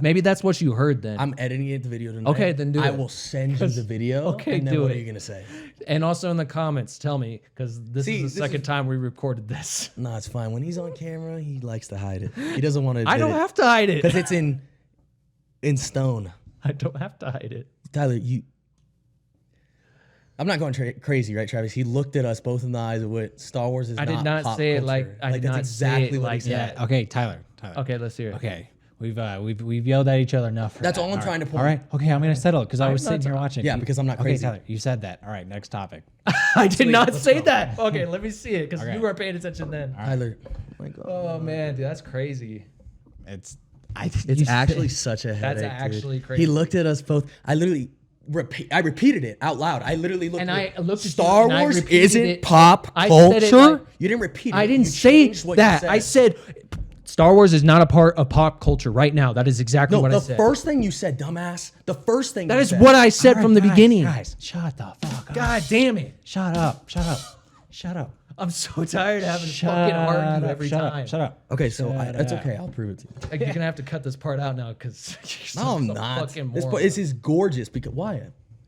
S2: Maybe that's what you heard then.
S1: I'm editing the video tonight.
S2: Okay, then do
S1: I
S2: it.
S1: will send you the video.
S2: Okay,
S1: and then
S2: do
S1: what
S2: it.
S1: are you going to say?
S2: And also in the comments, tell me because this
S1: See,
S2: is
S1: this
S2: the second time we recorded this.
S1: No, it's fine. When he's on camera, he likes to hide it. He doesn't want to
S2: I don't have to hide
S1: Because
S2: it.
S1: it's in stone.
S2: I don't have to hide it.
S1: Tyler, I'm not going crazy, right, Travis? He looked at us both in the eyes and went, Star Wars is
S2: I
S1: not
S2: did not
S1: pop
S2: say it
S1: culture.
S2: like I did
S1: that's
S2: not
S1: exactly
S2: say it
S1: what
S2: like
S1: he said.
S2: that.
S3: Okay, Tyler.
S2: Okay, let's hear it.
S3: Okay, we've yelled at each other enough. For
S1: That's
S3: that.
S1: all I'm trying to point.
S3: All right. Okay, I'm gonna settle it because I
S2: I'm
S3: was
S2: not
S3: sitting here
S2: ta-
S3: watching.
S1: Yeah, because I'm not
S3: Okay,
S1: crazy.
S3: Tyler, you said that. All right, next topic.
S2: I did not
S1: let's
S2: say
S1: go.
S2: that. Okay, let me see it because
S3: Okay.
S2: you weren't paying attention then.
S1: Tyler, oh my God.
S2: Oh man, dude, that's crazy.
S3: It's
S1: It's actually such a headache.
S2: That's actually
S1: dude.
S2: crazy.
S1: He looked at us both. I literally repeated it out loud. I literally looked
S2: And
S1: at
S2: I looked at you
S1: Star
S2: and I
S1: Wars
S2: repeated
S1: isn't
S2: it.
S1: pop
S2: I said it
S1: culture.
S2: like-
S1: You didn't repeat it.
S2: I didn't
S1: You
S2: say
S1: changed what you
S2: that. I
S1: said.
S2: said Star Wars is not a part of pop culture right now. That is exactly
S1: No,
S2: what I
S1: the
S2: said.
S1: first thing you said, dumbass. The first thing
S2: That
S1: you
S2: is
S1: said.
S2: what I said from the beginning.
S3: Guys, shut the fuck up.
S2: God damn it.
S3: Shut up. Shut up. Shut up.
S2: I'm so tired of having to
S3: Shut
S2: fucking argue
S3: up.
S2: every
S3: Shut
S2: time.
S3: Up. Shut up.
S1: Okay, so that's
S3: up.
S1: okay. I'll prove it to you.
S2: Like, you're gonna have to cut this part out now because
S1: No, I'm not. This is gorgeous because why?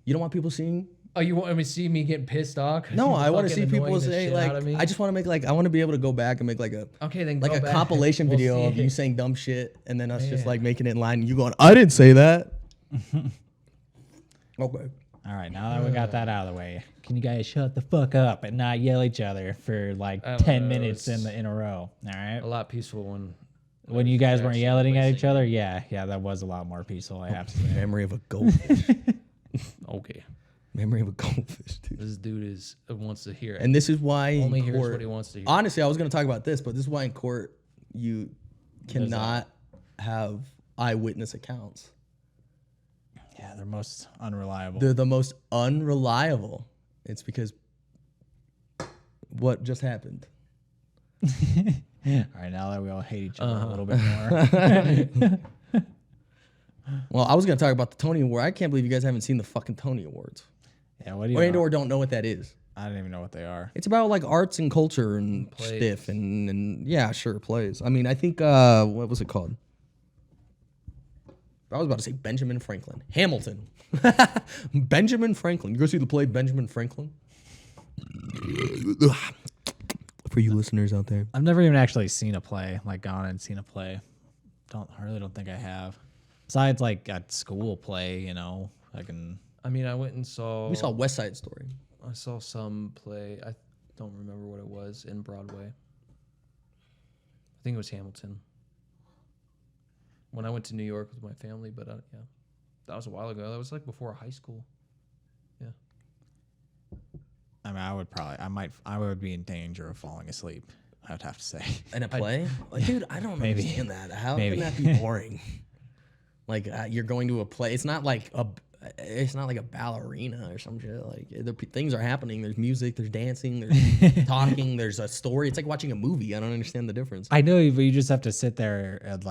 S1: You don't want people seeing?
S2: Oh, you want me to see me getting pissed off? 'Cause
S1: No,
S2: you
S1: I want to
S2: fucking
S1: see people
S2: annoying the
S1: say
S2: shit
S1: like.
S2: out of me?
S1: I just want to make like. I want to be able to go back and make like a.
S2: Okay, then
S1: Like
S2: go
S1: a
S2: back.
S1: compilation
S2: We'll
S1: video
S2: see
S1: of you
S2: it.
S1: saying dumb shit and then us just
S2: Yeah.
S1: like making it in line and you going, I didn't say that. Okay.
S3: All right, now that we got that out of the way, can you guys shut the fuck up and not yell at each other for like
S2: I don't
S3: 10
S2: know,
S3: minutes
S2: it's-
S3: in a row? All right.
S2: A lot peaceful
S3: When you guys weren't
S2: actually
S3: yelling at each
S2: placing-
S3: other, yeah, that was a lot more peaceful. I have to say.
S1: Memory of a goldfish.
S2: Okay,
S1: Memory of a goldfish, dude.
S2: this dude wants to hear it.
S1: And this is why
S2: Only
S1: in
S2: hears
S1: court,
S2: what he wants to hear.
S1: honestly, I was going to talk about this, but this is why in court you cannot have eyewitness accounts.
S3: Yeah, they're most unreliable.
S1: They're the most unreliable. It's because what just happened.
S3: All right, now that we all hate each other a little bit more.
S1: Well, I was going to talk about the Tony Award. I can't believe you guys haven't seen the fucking Tony Awards.
S3: Yeah, what do you
S1: Or don't know what that is.
S3: I don't even know what they are.
S1: It's about like arts and culture and
S2: Plays.
S1: stuff and yeah, sure, plays. I mean, I think what was it called? I was about to say Benjamin Franklin. Hamilton. Benjamin Franklin. You go see the play Benjamin Franklin? For you listeners out there.
S3: I've never even actually seen a play, like gone and seen a play. I really don't think I have. Besides like a school play, you know, I can.
S2: I mean, I went and saw.
S1: We saw West Side Story.
S2: I saw some play. I don't remember what it was in Broadway. I think it was Hamilton. When I went to New York with my family, but yeah, that was a while ago. That was like before high school. Yeah.
S3: I mean, I would be in danger of falling asleep. I would have to say.
S1: In a play? Like, dude, I don't
S3: Maybe.
S1: understand that. How
S3: Maybe.
S1: can that be boring? Like you're going to a play. It's not like a ballerina or some shit. Like things are happening. There's music. There's dancing. There's talking. There's a story. It's like watching a movie. I don't understand the difference.
S3: I know, but you just have to sit there and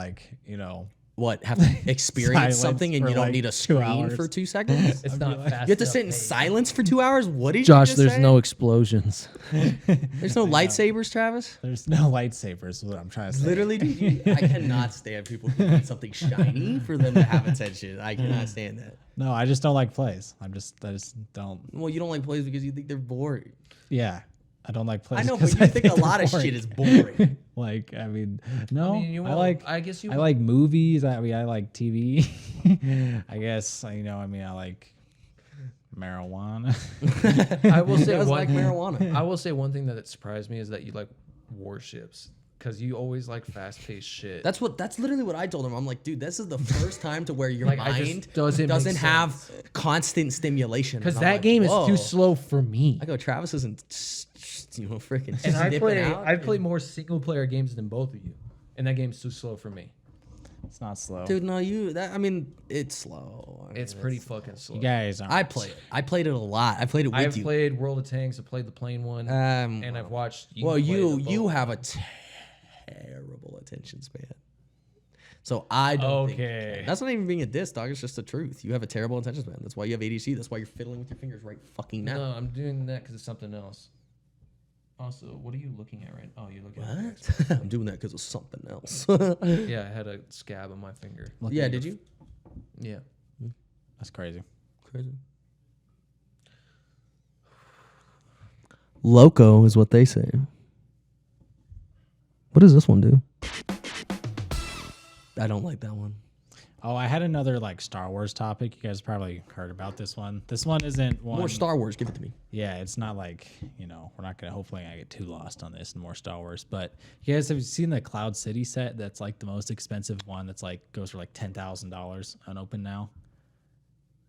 S1: What, have to experience
S3: Silence
S1: something and
S3: for
S1: you don't
S3: like
S1: need a
S3: 2
S1: screen
S3: hours.
S1: for 2 seconds?
S2: It's not fast.
S1: You have to sit in
S2: enough,
S1: silence for 2 hours? What did you
S2: Josh,
S1: just
S2: there's
S1: say?
S2: no explosions.
S1: There's no lightsabers, Travis?
S3: There's no lightsabers. Is what I'm trying to say.
S1: Literally, dude, I cannot stand people who need something shiny for them to have attention. I cannot stand that.
S3: No, I just don't like plays. I just don't.
S1: Well, you don't like plays because you think they're boring.
S3: Yeah, I don't like plays.
S1: I know,
S3: 'cause
S1: but you think a
S3: they're
S1: lot of
S3: boring.
S1: shit is boring.
S3: Like, I mean, no,
S2: I guess you.
S3: I like movies. I like TV. I guess I like marijuana.
S2: I will say
S1: Does
S2: one.
S1: like marijuana.
S2: I will say one thing that surprised me is that you like warships because you always like fast-paced shit.
S1: That's literally what I told him. I'm like, dude, this is the first time to where your
S2: Like, I just
S1: mind
S2: doesn't make
S1: have
S2: sense.
S1: constant stimulation.
S2: Because
S1: And I'm
S2: that
S1: like,
S2: game
S1: whoa.
S2: is too slow for me.
S1: I go, Travis isn't, freaking
S2: And
S1: snipping out.
S2: I play more single-player games than both of you, and that game's too slow for me.
S3: It's not slow.
S1: Dude, no, it's slow. I mean,
S2: It's pretty fucking slow.
S3: You guys aren't.
S1: I play it. I played it a lot. I played it with
S2: I've
S1: you.
S2: played World of Tanks. I played the plane one, and I've watched.
S1: Well,
S2: play
S1: you
S2: the
S1: you
S2: both.
S1: have a terrible attention span. So I don't
S2: Okay.
S1: think that's not even being a diss, dog. It's just the truth. You have a terrible attention span. That's why you have ADC. That's why you're fiddling with your fingers right fucking now.
S2: No, I'm doing that because it's something else. Also, what are you looking at right now? Oh, you're looking at
S1: What? I'm doing that because of something else.
S2: Yeah, I had a scab on my finger.
S3: Look
S1: Yeah,
S3: at
S1: did
S3: your-
S1: you?
S2: Yeah.
S3: That's crazy.
S1: Crazy. Loco is what they say. What does this one do? I don't like that one.
S3: Oh, I had another like Star Wars topic. You guys probably heard about this one. This one isn't one.
S1: More Star Wars. Give it to me.
S3: Yeah, it's not like, we're not gonna hopefully I get too lost on this and more Star Wars. But you guys have seen the Cloud City set that's like the most expensive one that's like goes for like $10,000 unopened now.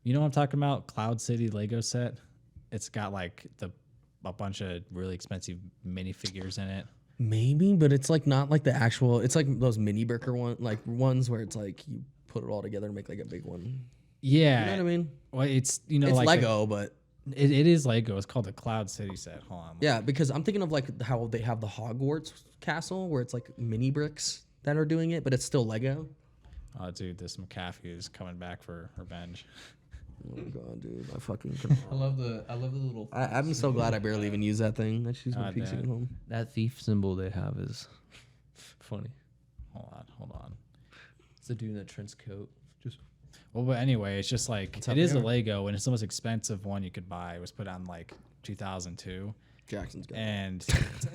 S3: You know what I'm talking about? Cloud City Lego set. It's got like a bunch of really expensive minifigures in it.
S1: Maybe, but it's like not like the actual. It's like those mini bricker ones where it's like you put it all together and make like a big one.
S3: Yeah.
S1: You know what I mean?
S3: Well, it's
S1: It's
S3: like
S1: Lego, but
S3: it is Lego. It's called the Cloud City set. Hold on.
S1: yeah, because I'm thinking of like how they have the Hogwarts castle where it's like mini bricks that are doing it, but it's still Lego.
S3: Oh, dude, this McAfee is coming back for revenge.
S1: Oh my god, dude! I fucking.
S2: I love the little.
S1: I'm so glad I barely even use that thing. I just use my
S3: God
S1: PC
S3: damn
S1: at
S3: it.
S1: home.
S2: That thief symbol they have is funny.
S3: Hold on.
S2: It's the dude in the trench coat. Just
S3: Well, but anyway, it's just like
S1: how
S3: it is
S1: they
S3: a
S1: are.
S3: Lego, and it's the most expensive one you could buy. It was put on like 2002,
S1: Jackson's got.
S3: and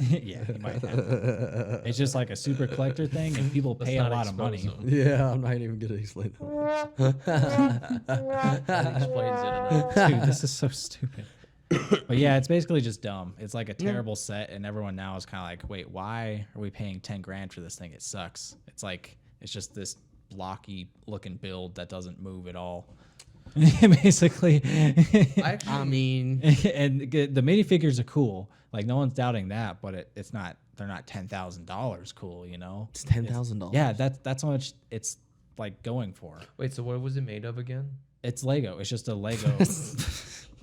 S3: yeah, you might have. It's just like a super collector thing, and people pay a
S2: not
S3: lot of money.
S2: expose them.
S1: Yeah, I'm not even gonna explain that.
S2: That explains it enough.
S3: Dude, this is so stupid. But yeah, it's basically just dumb. It's like a terrible set, and everyone now is kind of like, wait, why are we paying 10 grand for this thing? It sucks. It's like it's just this blocky looking build that doesn't move at all. Basically,
S1: I mean,
S3: and the minifigures are cool. Like no one's doubting that, but it's not. They're not $10,000 cool.
S1: it's $10,000.
S3: Yeah, that's how much it's like going for.
S2: Wait, so what was it made of again?
S3: It's Lego. It's just a Lego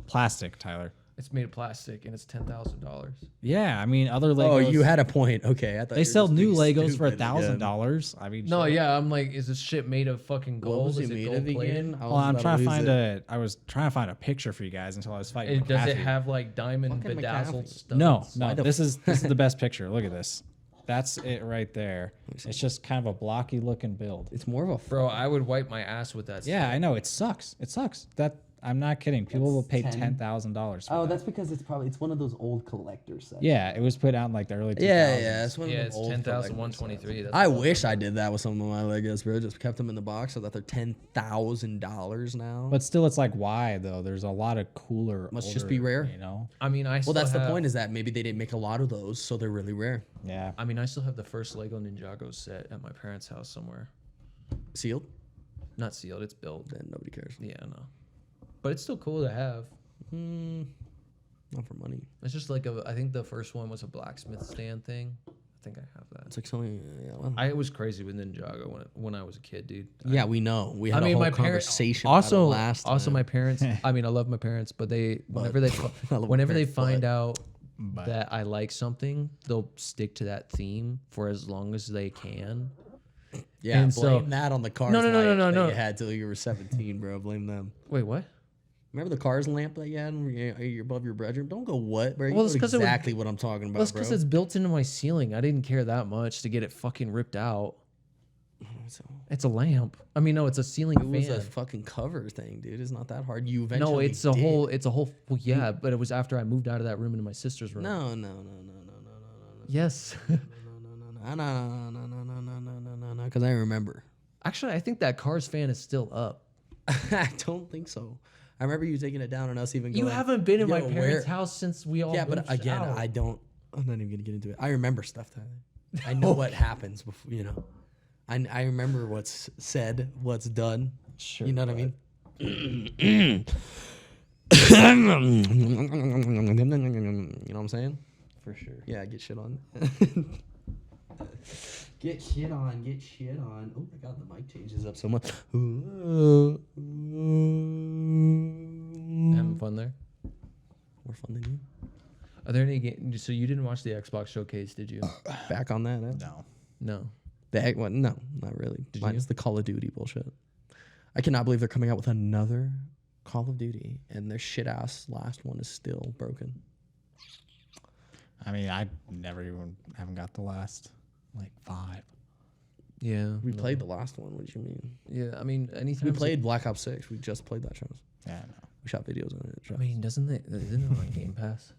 S3: plastic, Tyler.
S2: It's made of plastic and it's $10,000.
S3: Yeah, I mean other Legos.
S1: Oh, you had a point. Okay, I thought
S3: They
S1: you were
S3: sell
S1: just
S3: new
S1: being
S3: Legos for
S1: stupid again.
S3: $1,000. I mean,
S2: No,
S3: shit.
S2: yeah, I'm like, is this shit made of fucking gold?
S1: What was
S2: Is
S1: it
S2: it
S1: made
S2: gold
S1: of
S2: plated?
S1: again? I
S3: Well,
S1: was
S3: I'm
S1: about
S3: trying to
S1: lose
S3: find
S1: it.
S3: I was trying to find a picture for you guys until I was fighting.
S2: Does it
S3: McAfee.
S2: have like diamond
S1: Fucking
S2: bedazzled
S1: McAfee.
S2: stuff?
S3: No,
S1: Why the
S3: this is the best picture. Look at this. That's it right there. It's just kind of a blocky looking build.
S1: It's more of a
S2: Bro, I would wipe my ass with that.
S3: Yeah,
S2: stuff.
S3: I know it sucks. It sucks. That I'm not kidding. People will pay $10,000.
S5: Oh, that's because it's one of those old collector sets.
S3: Yeah, it was put out in like the early 2000s.
S1: yeah. It's one
S2: Yeah,
S1: of
S2: it's
S1: the old
S2: 10,123.
S1: collectors. I wish I did that with some of my Legos, bro. Just kept them in the box so that they're $10,000 now.
S3: But still, it's like why though? There's a lot of cooler.
S1: Must just
S3: older,
S1: be rare.
S3: You know?
S2: I mean,
S1: well, that's the point. Is that maybe they didn't make a lot of those, so they're really rare.
S3: Yeah.
S2: I mean, I still have the first Lego Ninjago set at my parents' house somewhere.
S1: Sealed?
S2: Not sealed, it's built.
S1: Then nobody cares.
S2: Yeah, no. But it's still cool to have.
S1: Not for money.
S2: It's just like I think the first one was a blacksmith stand thing. I think I have that.
S1: It's like something. Yeah, well,
S2: I was crazy with Ninjago when I was a kid, dude.
S1: yeah, we know. We had a whole
S2: my parents
S1: conversation. about it
S2: also
S1: last
S2: also
S1: time.
S2: my parents. I mean, I love my parents, but whenever they
S1: I love my
S2: whenever they
S1: parents,
S2: find
S1: but-
S2: out
S3: But-
S2: that I like something, they'll stick to that theme for as long as they can.
S1: Yeah,
S2: and
S1: blame
S2: so-
S1: that on the cars.
S2: No,
S1: that
S2: no.
S1: You had till you were 17, bro. Blame them.
S2: Wait, what?
S1: Remember the cars lamp that you had when you're above your bedroom? Don't go what, bro. You
S2: Well,
S1: know
S2: it's 'cause it was-
S1: exactly what I'm talking about,
S2: Well, it's
S1: bro.
S2: because it's built into my ceiling. I didn't care that much to get it fucking ripped out.
S1: So,
S2: It's a lamp. I mean, no, it's a ceiling
S1: it was
S2: fan.
S1: a fucking cover thing, dude. It's not that hard. You
S2: No,
S1: eventually
S2: it's a
S1: did.
S2: whole. It's a whole. Well, yeah, but it was after I moved out of that room into my sister's room.
S1: No.
S2: Yes.
S1: No. Because I remember.
S2: Actually, I think that Cars fan is still up.
S1: I don't think so. I remember you taking it down and us even going.
S2: You haven't been in my
S1: "Yo,
S2: parents'
S1: where-"
S2: house since we all.
S1: Yeah, but
S2: moved
S1: again,
S2: out.
S1: I don't. I'm not even gonna get into it. I remember stuff, Tyler. I know what happens before. You know, I remember what's said, what's done.
S3: Sure.
S1: You know what I mean? You know what I'm saying?
S2: for sure.
S1: Yeah, get shit on. Get shit on. Get shit on. Oh my god, the mic changes up so much.
S2: Having fun there.
S1: More fun than you.
S2: Are there any games? So you didn't watch the Xbox showcase, did you?
S1: Back on that.
S3: No.
S2: No.
S1: The egg one? No, not really.
S2: Did
S1: Mine's
S2: you?
S1: the Call of Duty bullshit. I cannot believe they're coming out with another Call of Duty, and their shit ass last one is still broken.
S3: I mean, I haven't got the last like 5.
S2: Yeah.
S1: We
S2: no.
S1: played the last one. What do you mean?
S2: Yeah, I mean, anything.
S1: We played Black Ops 6. We just played that show.
S3: Yeah, no.
S1: We shot videos on it.
S2: I mean, isn't it on Game Pass?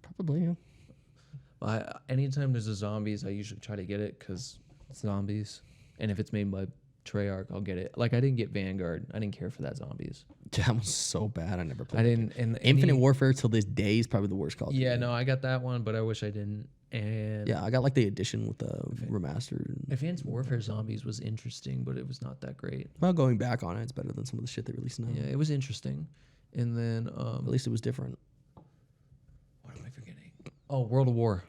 S1: Probably, yeah.
S2: Anytime there's a zombies, I usually try to get it because it's zombies, and if it's made by Treyarch, I'll get it. Like I didn't get Vanguard. I didn't care for that zombies.
S1: That was so bad. I never played
S2: I
S1: it.
S2: didn't. And
S1: Infinite Warfare till this day is probably the worst Call of Duty.
S2: Yeah, no, I got that one, but I wish I didn't. And
S1: Yeah, I got like the edition with the remastered.
S2: Advanced Warfare Zombies was interesting, but it was not that great.
S1: Well, going back on it, it's better than some of the shit they released now.
S2: Yeah, it was interesting. And then
S1: At least it was different.
S2: what am I forgetting? Oh, World of War.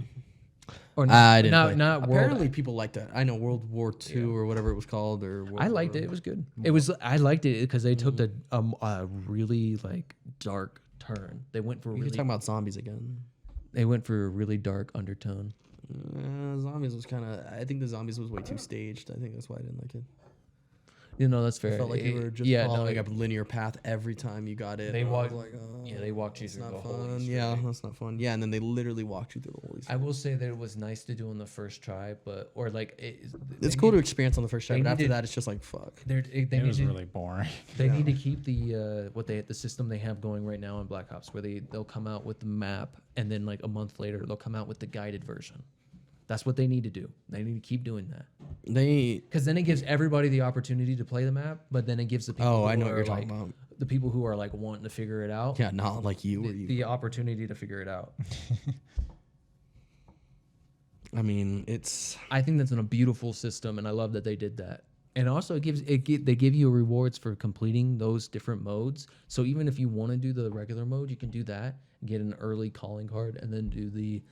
S2: Or
S1: I didn't.
S2: not
S1: play.
S2: not World.
S1: Apparently, people like that. I know World War II or whatever it was called. Or
S2: I liked it. It was good. It was. I liked it because they took a really like dark turn. They went for
S1: You're
S2: really.
S1: talking about zombies again.
S2: They went for a really dark undertone.
S1: Zombies was kind of. I think the zombies was way too staged. I think that's why I didn't like it.
S2: You know, that's fair.
S1: I felt like you were just following a linear path every time you got it.
S2: They
S1: and I was
S2: walked-
S1: like, oh,
S2: yeah, they walked you
S1: that's
S2: through
S1: not
S2: the whole
S1: fun.
S2: Easter
S1: Yeah,
S2: egg.
S1: that's not fun. Yeah, and then they literally walked you through the whole Easter
S2: I
S1: egg.
S2: will say that it was nice to do on the first try, but or like
S1: It's cool to experience on the first try,
S2: they
S1: but after
S2: need to-
S1: that, it's just like fuck.
S2: They
S3: It
S2: need
S3: was
S2: to,
S3: really boring.
S2: They need to keep the system they have going right now in Black Ops, where they'll come out with the map, and then like a month later they'll come out with the guided version. That's what they need to do. They need to keep doing that
S1: They.
S2: because then it gives everybody the opportunity to play the map, but then it gives the people
S1: Oh,
S2: who
S1: I know what
S2: are
S1: you're talking
S2: like,
S1: about.
S2: the people who are like wanting to figure it out,
S1: Yeah, not like you or you.
S2: the opportunity to figure it out.
S1: I mean, it's.
S2: I think that's a beautiful system, and I love that they did that. And also, they give you rewards for completing those different modes. So even if you want to do the regular mode, you can do that and get an early calling card, and then do the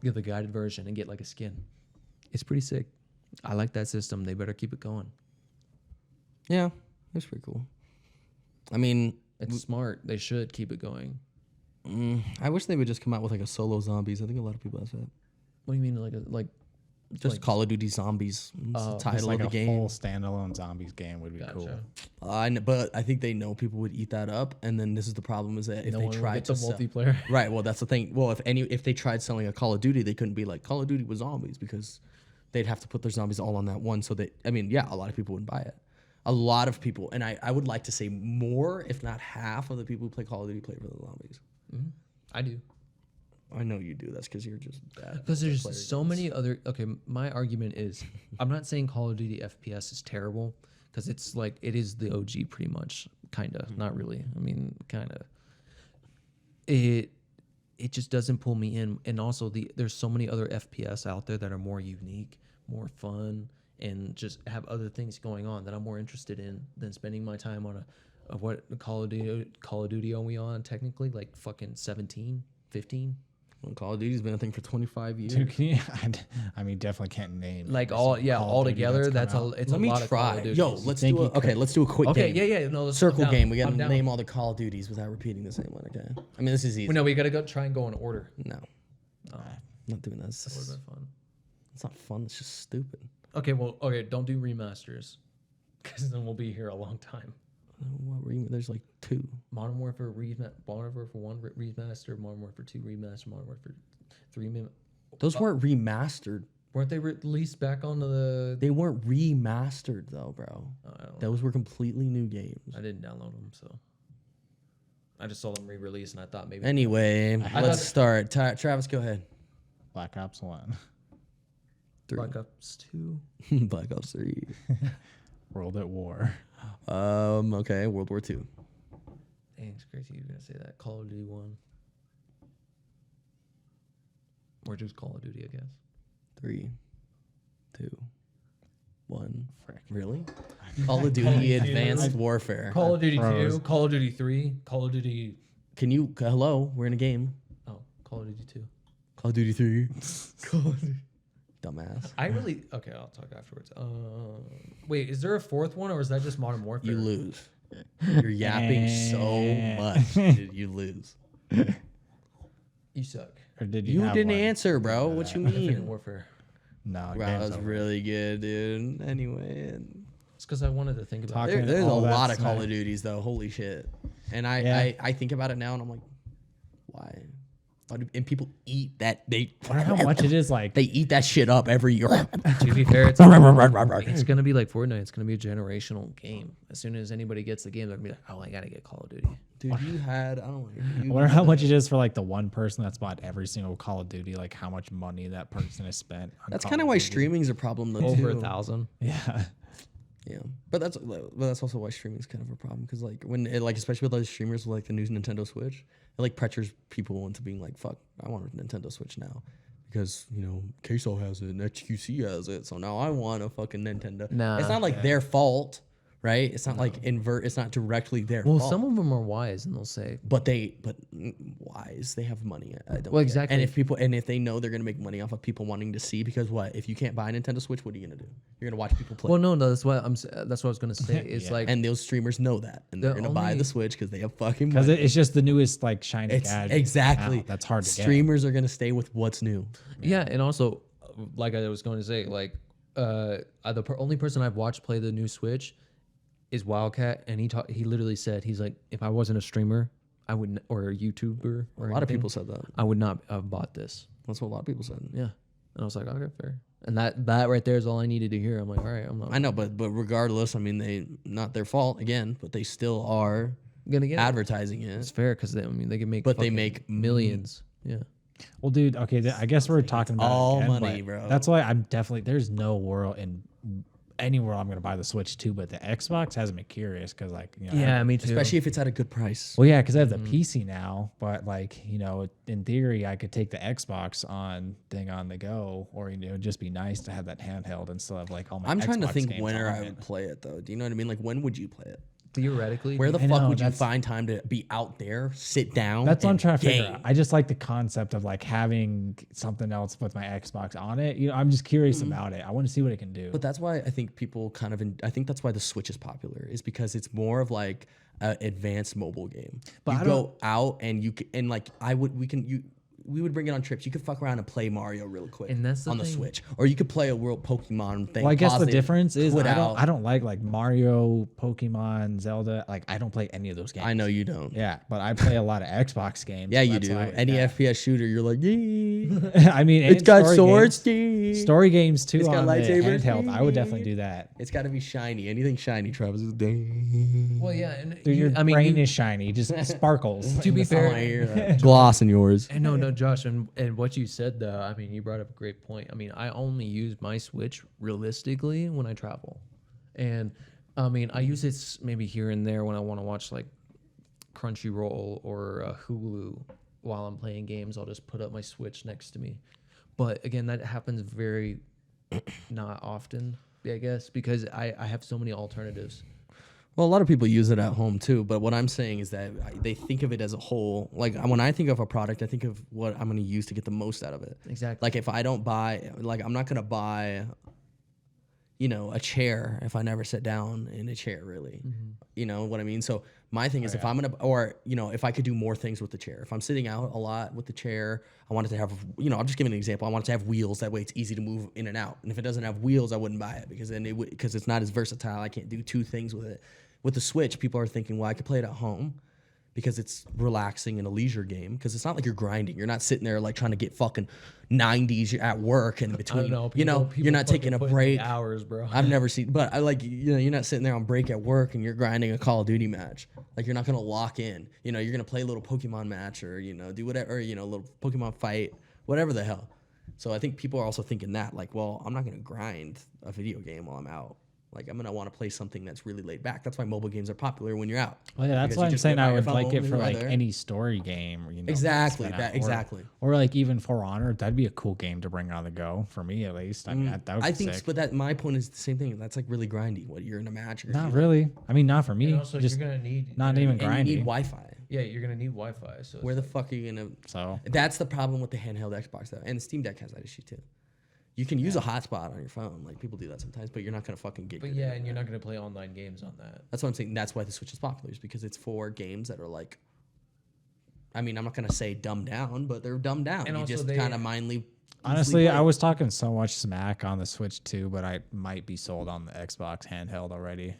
S2: get the guided version and get like a skin. It's pretty sick. I like that system. They better keep it going.
S1: Yeah, it's pretty cool. I mean,
S2: It's smart. They should keep it going.
S1: I wish they would just come out with like a solo zombies. I think a lot of people have that.
S2: What do you mean, like
S1: Just
S2: Like-
S1: Call of Duty Zombies. It's the
S3: Just
S1: title
S3: like
S1: of
S3: a
S1: the game.
S3: full standalone zombies game would be cool.
S2: Gotcha.
S1: But I think they know people would eat that up, and then this is the problem: is that if
S2: No
S1: they
S2: one will
S1: tried
S2: get
S1: to
S2: the
S1: sell,
S2: multiplayer.
S1: right? Well, that's the thing. Well, if they tried selling a Call of Duty, they couldn't be like Call of Duty with zombies because they'd have to put their zombies all on that one. So that I mean, yeah, a lot of people wouldn't buy it. A lot of people, and I would like to say more, if not half, of the people who play Call of Duty play for the zombies.
S2: I do.
S1: I know you do. That's because you're just bad.
S2: Because there's so many other. Okay, my argument is, I'm not saying Call of Duty FPS is terrible, because it's like it is the OG pretty much, kind of. Not really. I mean, kind of. It just doesn't pull me in, and also there's so many other FPS out there that are more unique, more fun, and just have other things going on that I'm more interested in than spending my time on what Call of Duty are we on technically? Like fucking 17, 15?
S1: Well, Call of Duty's been a thing for 25 years.
S3: Dude, can you, I mean, definitely can't name
S2: Like
S3: every
S2: all
S3: single Call
S2: all
S3: of Duty
S2: together,
S3: that's come out.
S2: it's
S1: Let
S2: a
S1: me
S2: lot of Call
S1: try.
S2: of Duties.
S1: Yo, let's
S3: think
S1: do a,
S3: you
S1: okay.
S3: could?
S1: Let's do a quick
S2: Okay,
S1: game.
S2: yeah. No, let's
S1: Circle
S2: I'm down.
S1: game. We got
S2: I'm
S1: to
S2: down.
S1: name all the Call of Duties without repeating the same one. Okay. I mean, this is easy.
S2: Well, no, we gotta go try and go in order.
S1: No,
S2: Oh,
S1: I'm not doing that.
S2: that would have been fun.
S1: It's not fun. It's just stupid.
S2: Okay, well, okay, don't do remasters, because then we'll be here a long time.
S1: There's like 2.
S2: Modern Warfare Modern Warfare 1 remaster, Modern Warfare 2 remaster, Modern Warfare 3
S1: Those weren't remastered.
S2: weren't they released back onto the?
S1: They weren't remastered though, bro.
S2: I don't know.
S1: Those were completely new games.
S2: I didn't download them, so I just saw them re-released, and I thought maybe.
S1: Anyway,
S2: thought-
S1: let's start. Travis, go ahead.
S3: Black Ops 1,
S1: 3.
S2: Black Ops 2.
S1: Black Ops 3.
S3: World at War.
S1: Okay, World War II.
S2: Dang, it's crazy you're gonna say that. Call of Duty 1. Or just Call of Duty, I guess.
S1: 3, 2, 1.
S3: Frick.
S1: Really? Call of Duty Advanced Warfare.
S2: Call of Duty
S3: Pros.
S2: 2, Call of Duty 3, Call of Duty.
S1: Can you? Hello, we're in a game.
S2: Oh, Call of Duty 2.
S1: Call of Duty 3. Call of Duty. Dumbass.
S2: I really. Okay, I'll talk afterwards. Wait, is there a fourth one, or is that just Modern Warfare?
S1: You lose. You're yapping so much. Dude, you lose.
S2: You suck.
S3: Or did
S1: You
S3: have
S1: didn't
S3: one?
S1: answer, bro. What you
S2: Infinite
S1: mean?
S2: Warfare.
S3: No,
S1: Bro, that
S3: game's
S1: was
S3: over.
S1: really good, dude. Anyway,
S2: It's because I wanted to think about
S3: Talk-
S2: it.
S1: there's a
S3: all that
S1: lot of Call
S3: smack.
S1: of Duties though. Holy shit. And
S3: Yeah.
S1: I think about it now and I'm like, why? And people eat that.
S3: I wonder how much it is like.
S1: They eat that shit up every year.
S2: To be fair, it's gonna be like Fortnite. It's gonna be a generational game. As soon as anybody gets the game, they're gonna be like, "Oh, I gotta get Call of Duty."
S1: Dude, you had I don't know.
S3: I wonder how much it is for like the one person that's bought every single Call of Duty. Like how much money that person has spent. On
S1: That's
S3: Call
S1: kind of
S3: of
S1: why
S3: Duty.
S1: streaming's a problem though.
S2: Over
S1: too.
S2: 1,000.
S3: Yeah.
S1: Yeah, but that's also why streaming's kind of a problem because like when it, like especially with those streamers with like the new Nintendo Switch, it like pressures people into being like, "Fuck, I want a Nintendo Switch now," because you know Queso has it and HQC has it, so now I want a fucking Nintendo.
S2: Nah.
S1: It's not like their fault, right? It's not like It's not directly their
S2: Well,
S1: fault.
S2: some of them are wise, and they'll say,
S1: But wise, they have money. I don't
S2: Well,
S1: get it.
S2: exactly.
S1: And if they know they're gonna make money off of people wanting to see, because what if you can't buy a Nintendo Switch, what are you gonna do? You're gonna watch people play.
S2: "Well, no, that's what that's what I was gonna say." It's
S3: Yeah.
S2: like,
S1: And those streamers know that, and they're
S2: The
S1: gonna buy
S2: only-
S1: the Switch because they have fucking
S3: Because
S1: money.
S3: it's just the newest like shiny
S1: It's
S3: gadget.
S1: exactly
S3: out. That's hard to get.
S1: Streamers are gonna stay with what's new.
S2: yeah, and also, like I was going to say, like, only person I've watched play the new Switch is Wildcat, and he literally said, he's like, if I wasn't a streamer, I wouldn't, or a YouTuber, or
S1: A lot of
S2: anything,
S1: people said that.
S2: I would not have bought this.
S1: That's what a lot of people said.
S2: Yeah, and I was like, okay, fair. And that right there is all I needed to hear. I'm like, all right, I'm not
S1: I know, but regardless, I mean, they not their fault again, but they still are
S2: gonna get it.
S1: advertising
S2: It's
S1: it.
S2: fair because they can make,
S1: But they
S2: fucking
S1: make
S2: millions. Yeah.
S3: Well, dude, okay, I guess we're talking about
S1: all
S3: it again,
S1: money,
S3: but
S1: bro.
S3: That's why I'm definitely there's no world in any world I'm gonna buy the Switch 2, but the Xbox has me curious because like you know,
S2: Yeah, me too.
S1: Especially if it's at a good price.
S3: well, yeah, because I have the PC now, but like you know, in theory, I could take the Xbox on the go, or you know, it'd just be nice to have that handheld and still have like all my.
S1: I'm trying to
S3: Xbox
S1: think
S3: games
S1: when
S3: on
S1: I
S3: it.
S1: would play it though. Do you know what I mean? Like when would you play it?
S2: theoretically,
S1: Where the
S3: I
S1: fuck
S3: know,
S1: would you
S3: that's-
S1: find time to be out there, sit down?
S3: That's what I'm
S1: and
S3: trying to figure
S1: game?
S3: out. I just like the concept of like having something else with my Xbox on it. You know, I'm just curious about it. I want to see what it can do.
S1: But that's why I think people kind of. I think that's why the Switch is popular, is because it's more of like an advanced mobile game.
S3: But
S1: you
S3: I
S1: go out and you can, and like we would bring it on trips. You could fuck around and play Mario real quick,
S2: And that's the
S1: on the
S2: thing.
S1: Switch, or you could play a World Pokemon thing.
S3: Well, I guess
S1: pause
S3: the
S1: it,
S3: difference is
S1: put out.
S3: I don't like Mario, Pokemon, Zelda. Like I don't play any of those games.
S1: I know you don't.
S3: Yeah, but I play a lot of Xbox games.
S1: Yeah,
S3: so
S1: you
S3: that's
S1: do.
S3: why-
S1: Any
S3: yeah.
S1: FPS shooter, you're like, yeah.
S3: I mean,
S1: It's
S3: and
S1: got
S3: story
S1: swords.
S3: games,
S1: yeah.
S3: story games too
S1: It's got
S3: on the
S1: lightsabers.
S3: handheld. I would definitely do that.
S1: It's got to be shiny. Anything shiny, Travis is dang.
S2: well, yeah, and
S3: Dude, your
S2: I mean,
S3: brain is shiny, just sparkles.
S2: to be
S1: I
S2: fair,
S1: wanna hear that. Gloss in yours.
S2: and no, Josh, and what you said though, I mean, you brought up a great point. I mean, I only use my Switch realistically when I travel, and I mean, I use it maybe here and there when I want to watch like Crunchyroll or Hulu while I'm playing games. I'll just put up my Switch next to me, but again, that happens very not often, I guess, because I have so many alternatives.
S1: Well, a lot of people use it at home too, but what I'm saying is that they think of it as a whole. Like when I think of a product, I think of what I'm going to use to get the most out of it.
S2: Exactly.
S1: Like if I don't buy, like I'm not going to buy, a chair if I never sit down in a chair really. You know what I mean? So my thing is if I'm going to, or, if I could do more things with the chair, if I'm sitting out a lot with the chair, I want it to have, I'm just giving an example. I want it to have wheels. That way it's easy to move in and out. And if it doesn't have wheels, I wouldn't buy it because then because it's not as versatile. I can't do two things with it. With the Switch, people are thinking, well, I could play it at home because it's relaxing and a leisure game. Because it's not like you're grinding. You're not sitting there like trying to get fucking 90s at work and in between. You're not taking a break.
S2: Hours, bro.
S1: I've never seen, but I like, you're not sitting there on break at work and you're grinding a Call of Duty match. Like you're not gonna lock in. You're gonna play a little Pokemon match or do whatever, or a little Pokemon fight, whatever the hell. So I think people are also thinking that like, well, I'm not gonna grind a video game while I'm out. Like I'm gonna want to play something that's really laid back. That's why mobile games are popular when you're out.
S3: Well, yeah, that's
S1: Because
S3: why
S1: you
S3: I'm
S1: just
S3: saying
S1: get by
S3: I
S1: your
S3: would like
S1: phone
S3: it
S1: and
S3: for
S1: you're
S3: like
S1: there.
S3: any story game.
S1: Exactly,
S3: spin out.
S1: exactly.
S3: Or like even For Honor, that'd be a cool game to bring on the go for me at least. I mean, that would be
S1: I think,
S3: sick.
S1: but that my point is the same thing. That's like really grindy. What you're in a match, or
S3: Not really. I mean, not for me.
S2: And also,
S3: Just
S2: you're gonna need
S3: not even
S1: and you
S3: grinding.
S1: need Wi-Fi.
S2: Yeah, you're gonna need Wi-Fi. So
S1: Where the fuck are you gonna?
S3: So
S1: That's the problem with the handheld Xbox though, and the Steam Deck has that issue too. You can use a hotspot on your phone, like people do that sometimes, but you're not gonna fucking get.
S2: But
S1: good
S2: yeah,
S1: at
S2: and
S1: it.
S2: you're not gonna play online games on that.
S1: That's what I'm saying. That's why the Switch is popular, is because it's for games that are like. I mean, I'm not gonna say dumbed down, but they're dumbed down.
S2: And
S1: you
S2: also
S1: just
S2: they-
S1: kind of mindly.
S3: honestly, I was talking so much smack on the Switch too, but I might be sold on the Xbox handheld already.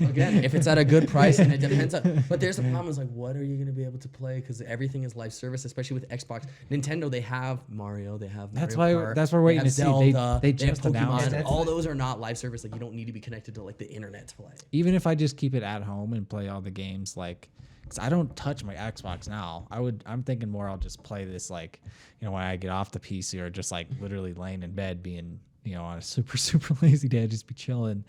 S1: Again, if it's at a good price, and it depends on. But there's a problem. Is like, what are you going to be able to play? Because everything is live service, especially with Xbox. Nintendo, they have Mario, they have.
S3: That's
S1: Mario
S3: why-
S1: Kart,
S3: that's what we're
S1: they
S3: waiting
S1: have
S3: to see. They-
S1: Zelda,
S3: they
S1: have
S3: just announced
S1: Pokemon.
S3: it.
S1: All those are not live service. Like you don't need to be connected to like the internet to play.
S3: Even if I just keep it at home and play all the games, like, because I don't touch my Xbox now. I'm thinking more I'll just play this like, when I get off the PC or just like literally laying in bed being, on a super, super lazy day, I'd just be chilling,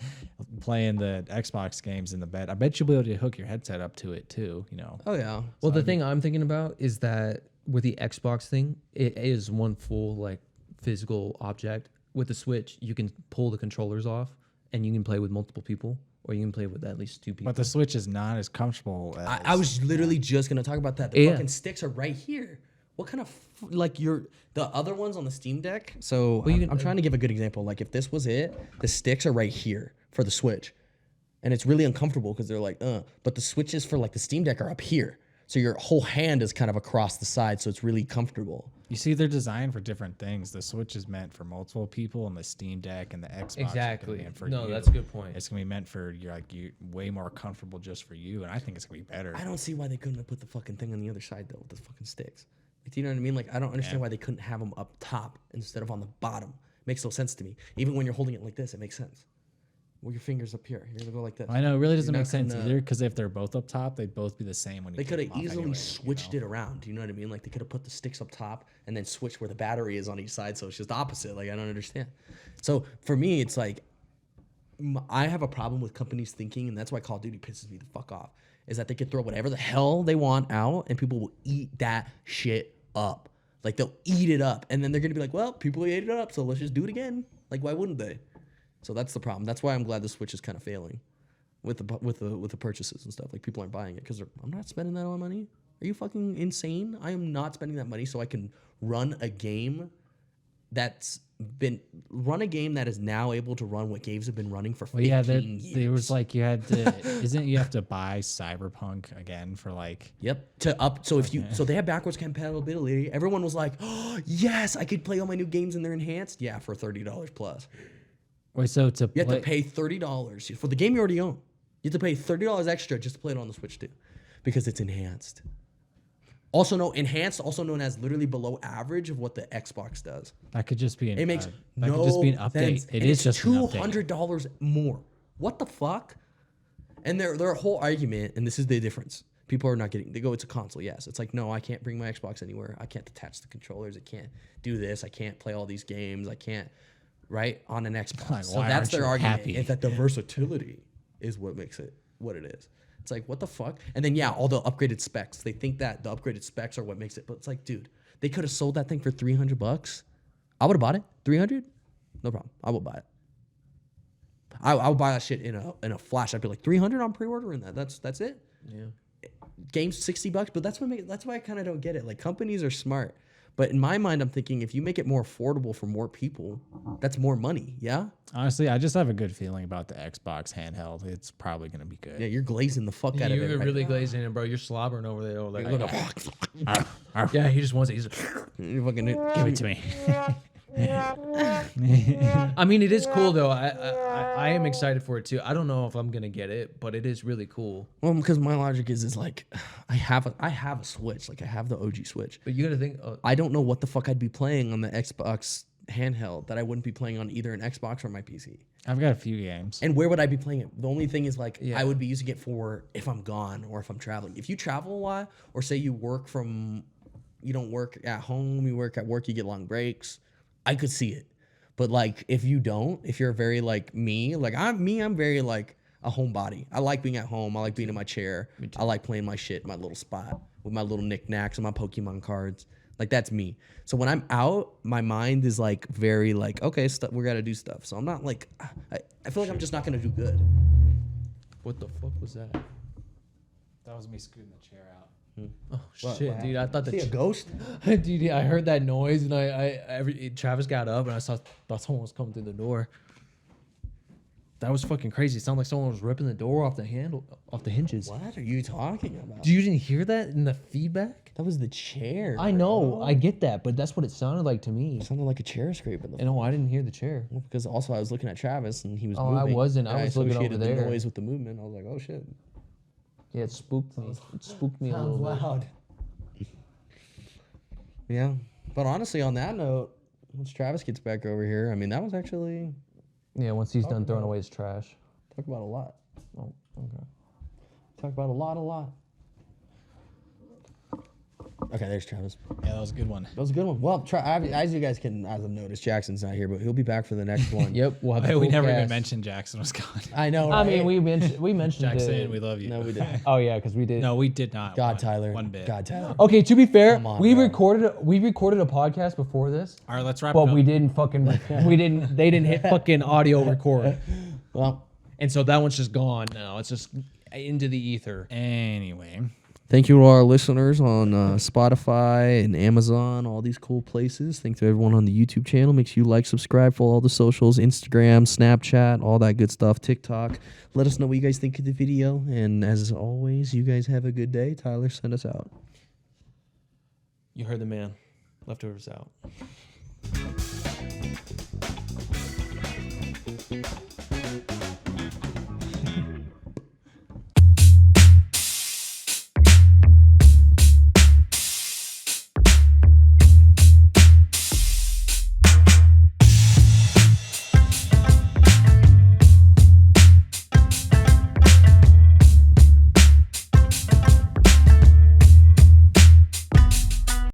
S3: playing the Xbox games in the bed. I bet you'll be able to hook your headset up to it too,
S1: Oh yeah.
S2: Well, the thing I'm thinking about is that with the Xbox thing, it is one full like physical object. With the Switch, you can pull the controllers off and you can play with multiple people, or you can play with at least two people.
S3: But the Switch is not as comfortable as
S1: I was literally just gonna talk about that. The
S2: Yeah.
S1: fucking sticks are right here. What kind of the other ones on the Steam Deck? So
S2: you
S1: I'm,
S2: can-
S1: I'm trying to give a good example. Like if this was it, the sticks are right here for the Switch, and it's really uncomfortable because they're like, But the switches for like the Steam Deck are up here, so your whole hand is kind of across the side, so it's really comfortable.
S3: You see, they're designed for different things. The Switch is meant for multiple people, and the Steam Deck and the Xbox are gonna be
S2: Exactly.
S3: meant for
S2: No,
S3: you.
S2: that's a good point.
S3: It's gonna be meant for you way more comfortable just for you, and I think it's gonna be better.
S1: I don't see why they couldn't have put the fucking thing on the other side though with the fucking sticks. Like, do you know what I mean? Like I don't understand why they couldn't have them up top instead of on the bottom. Makes no sense to me. Even when you're holding it like this, it makes sense. Well, your fingers up here. You're gonna go like this.
S3: I know it really doesn't
S1: You're
S3: make
S1: not
S3: sense
S1: gonna-
S3: either, because if they're both up top, they'd both be the same when you
S1: They
S3: take
S1: could
S3: them
S1: have
S3: off
S1: easily
S3: anyway,
S1: switched it around. Do you know what I mean? Like they could have put the sticks up top and then switched where the battery is on each side, so it's just opposite. Like I don't understand. So for me, it's like I have a problem with companies thinking, and that's why Call of Duty pisses me the fuck off. Is that they could throw whatever the hell they want out, and people will eat that shit up. Like they'll eat it up, and then they're gonna be like, "Well, people ate it up, so let's just do it again." Like why wouldn't they? So that's the problem. That's why I'm glad the Switch is kind of failing with the purchases and stuff. Like people aren't buying it because I'm not spending that amount of money. Are you fucking insane? I am not spending that money so I can run a game that is now able to run what games have been running for 15
S3: Well, yeah,
S1: years.
S3: there was like you had to. Isn't you have to buy Cyberpunk again for like?
S1: Yep. So they have backwards compatibility. Everyone was like, "Oh yes, I could play all my new games and they're enhanced." Yeah, for $30 plus.
S3: Wait, so to
S1: You have
S3: play,
S1: to pay $30 for the game you already own. You have to pay $30 extra just to play it on the Switch too, because it's enhanced. Enhanced, also known as literally below average of what the Xbox does.
S3: that could just be an.
S1: It makes
S3: that
S1: no
S3: could just be an update.
S1: sense.
S3: It
S1: And
S3: is
S1: it's
S3: just an update.
S1: $200 more. What the fuck? And their whole argument, and this is the difference. People are not getting. They go, it's a console. Yes, it's like no, I can't bring my Xbox anywhere. I can't attach the controllers. I can't do this. I can't play all these games. I can't. Right on an Xbox.
S3: Like,
S1: So
S3: why
S1: that's
S3: aren't
S1: their
S3: you
S1: argument.
S3: happy?
S1: Is that the versatility is what makes it what it is. It's like what the fuck? And then yeah, all the upgraded specs. They think that the upgraded specs are what makes it. But it's like, dude, they could have sold that thing for $300. I would have bought it. $300? No problem. I will buy it. I'll buy that shit in a flash. I'd be like 300 on pre-order and that's it.
S2: Yeah.
S1: Game's $60, but that's why I kind of don't get it. Like companies are smart, but in my mind, I'm thinking if you make it more affordable for more people, that's more money. Yeah.
S3: Honestly, I just have a good feeling about the Xbox handheld. It's probably gonna be good.
S1: Yeah, you're glazing the fuck out of it.
S2: You're
S1: right
S2: really
S1: now.
S2: glazing it, bro. You're slobbering over there. Like,
S1: Look,
S2: yeah, he just wants it. He's
S1: you fucking
S3: Give it to me.
S2: I mean, it is cool though. I am excited for it too. I don't know if I'm gonna get it, but it is really cool.
S1: Well, because my logic is like, I have a Switch, like I have the OG Switch.
S2: But you gotta think.
S1: I don't know what the fuck I'd be playing on the Xbox handheld that I wouldn't be playing on either an Xbox or my PC.
S3: I've got a few games.
S1: And where would I be playing it? The only thing is like
S2: Yeah.
S1: I would be using it for if I'm gone or if I'm traveling. If you travel a lot, or say you don't work at home, you work at work, you get long breaks, I could see it. But like if you don't, if you're very like me, like I'm very like a homebody. I like being at home. I like being in my chair. I like playing my shit, in my little spot with my little knickknacks and my Pokemon cards. Like that's me. So when I'm out, my mind is like very like, okay, we gotta do stuff. So I'm not like, I feel like I'm just not gonna do good.
S2: What the fuck was that?
S3: That was me scooting the chair out.
S2: Oh
S1: What
S2: shit, dude! I thought
S1: See a
S2: that.
S1: ghost?
S2: Dude, I heard that noise and Travis got up and I thought someone was coming through the door. That was fucking crazy. It sounded like someone was ripping the door off the hinges.
S1: What are you talking about?
S2: You didn't hear that in the feedback?
S1: That was the chair.
S2: I know,
S1: bro.
S2: I get that, but that's what it sounded like to me.
S1: It sounded like a chair scraping the
S2: And no, I didn't hear the chair.
S1: Well, because also I was looking at Travis and he was
S2: Oh, I
S1: moving.
S2: wasn't. I
S1: and
S2: was looking over
S1: associated the
S2: there.
S1: noise with the movement. I was like, oh shit.
S2: Yeah, it spooked me. It spooked me a little bit.
S1: Yeah. But honestly, on that note, once Travis gets back over here, I mean, that was actually
S2: Yeah, once he's done throwing away his trash.
S1: talk about a lot.
S2: Oh, okay.
S1: Talk about a lot. Okay, there's Travis.
S3: Yeah, that was a good one.
S1: That was a good one. Well, as you guys can as I've noticed, Jackson's not here, but he'll be back for the next one.
S2: Yep, we'll have
S3: Hey,
S2: the
S3: we
S2: full
S3: never even
S2: cast.
S3: mentioned Jackson was gone.
S1: I know.
S2: I
S1: Right?
S2: mean, we mentioned
S3: Jackson,
S2: it.
S3: we love you.
S1: no, we didn't.
S2: Oh yeah, because we did.
S3: No, we did not.
S1: God,
S3: one-
S1: Tyler.
S3: One bit.
S1: God, Tyler.
S2: Okay, to be fair,
S1: Come on,
S2: we
S1: bro.
S2: recorded a podcast before this,
S3: All right, let's wrap
S2: but
S3: it up.
S2: we didn't fucking they didn't hit fucking audio record,
S1: Well,
S2: and so that one's just gone now. It's just into the ether.
S3: Anyway,
S1: thank you to our listeners on Spotify and Amazon, all these cool places. Thank you to everyone on the YouTube channel. Make sure you like, subscribe for all the socials, Instagram, Snapchat, all that good stuff, TikTok. Let us know what you guys think of the video. And as always, you guys have a good day. Tyler, send us out.
S2: You heard the man. Leftovers out.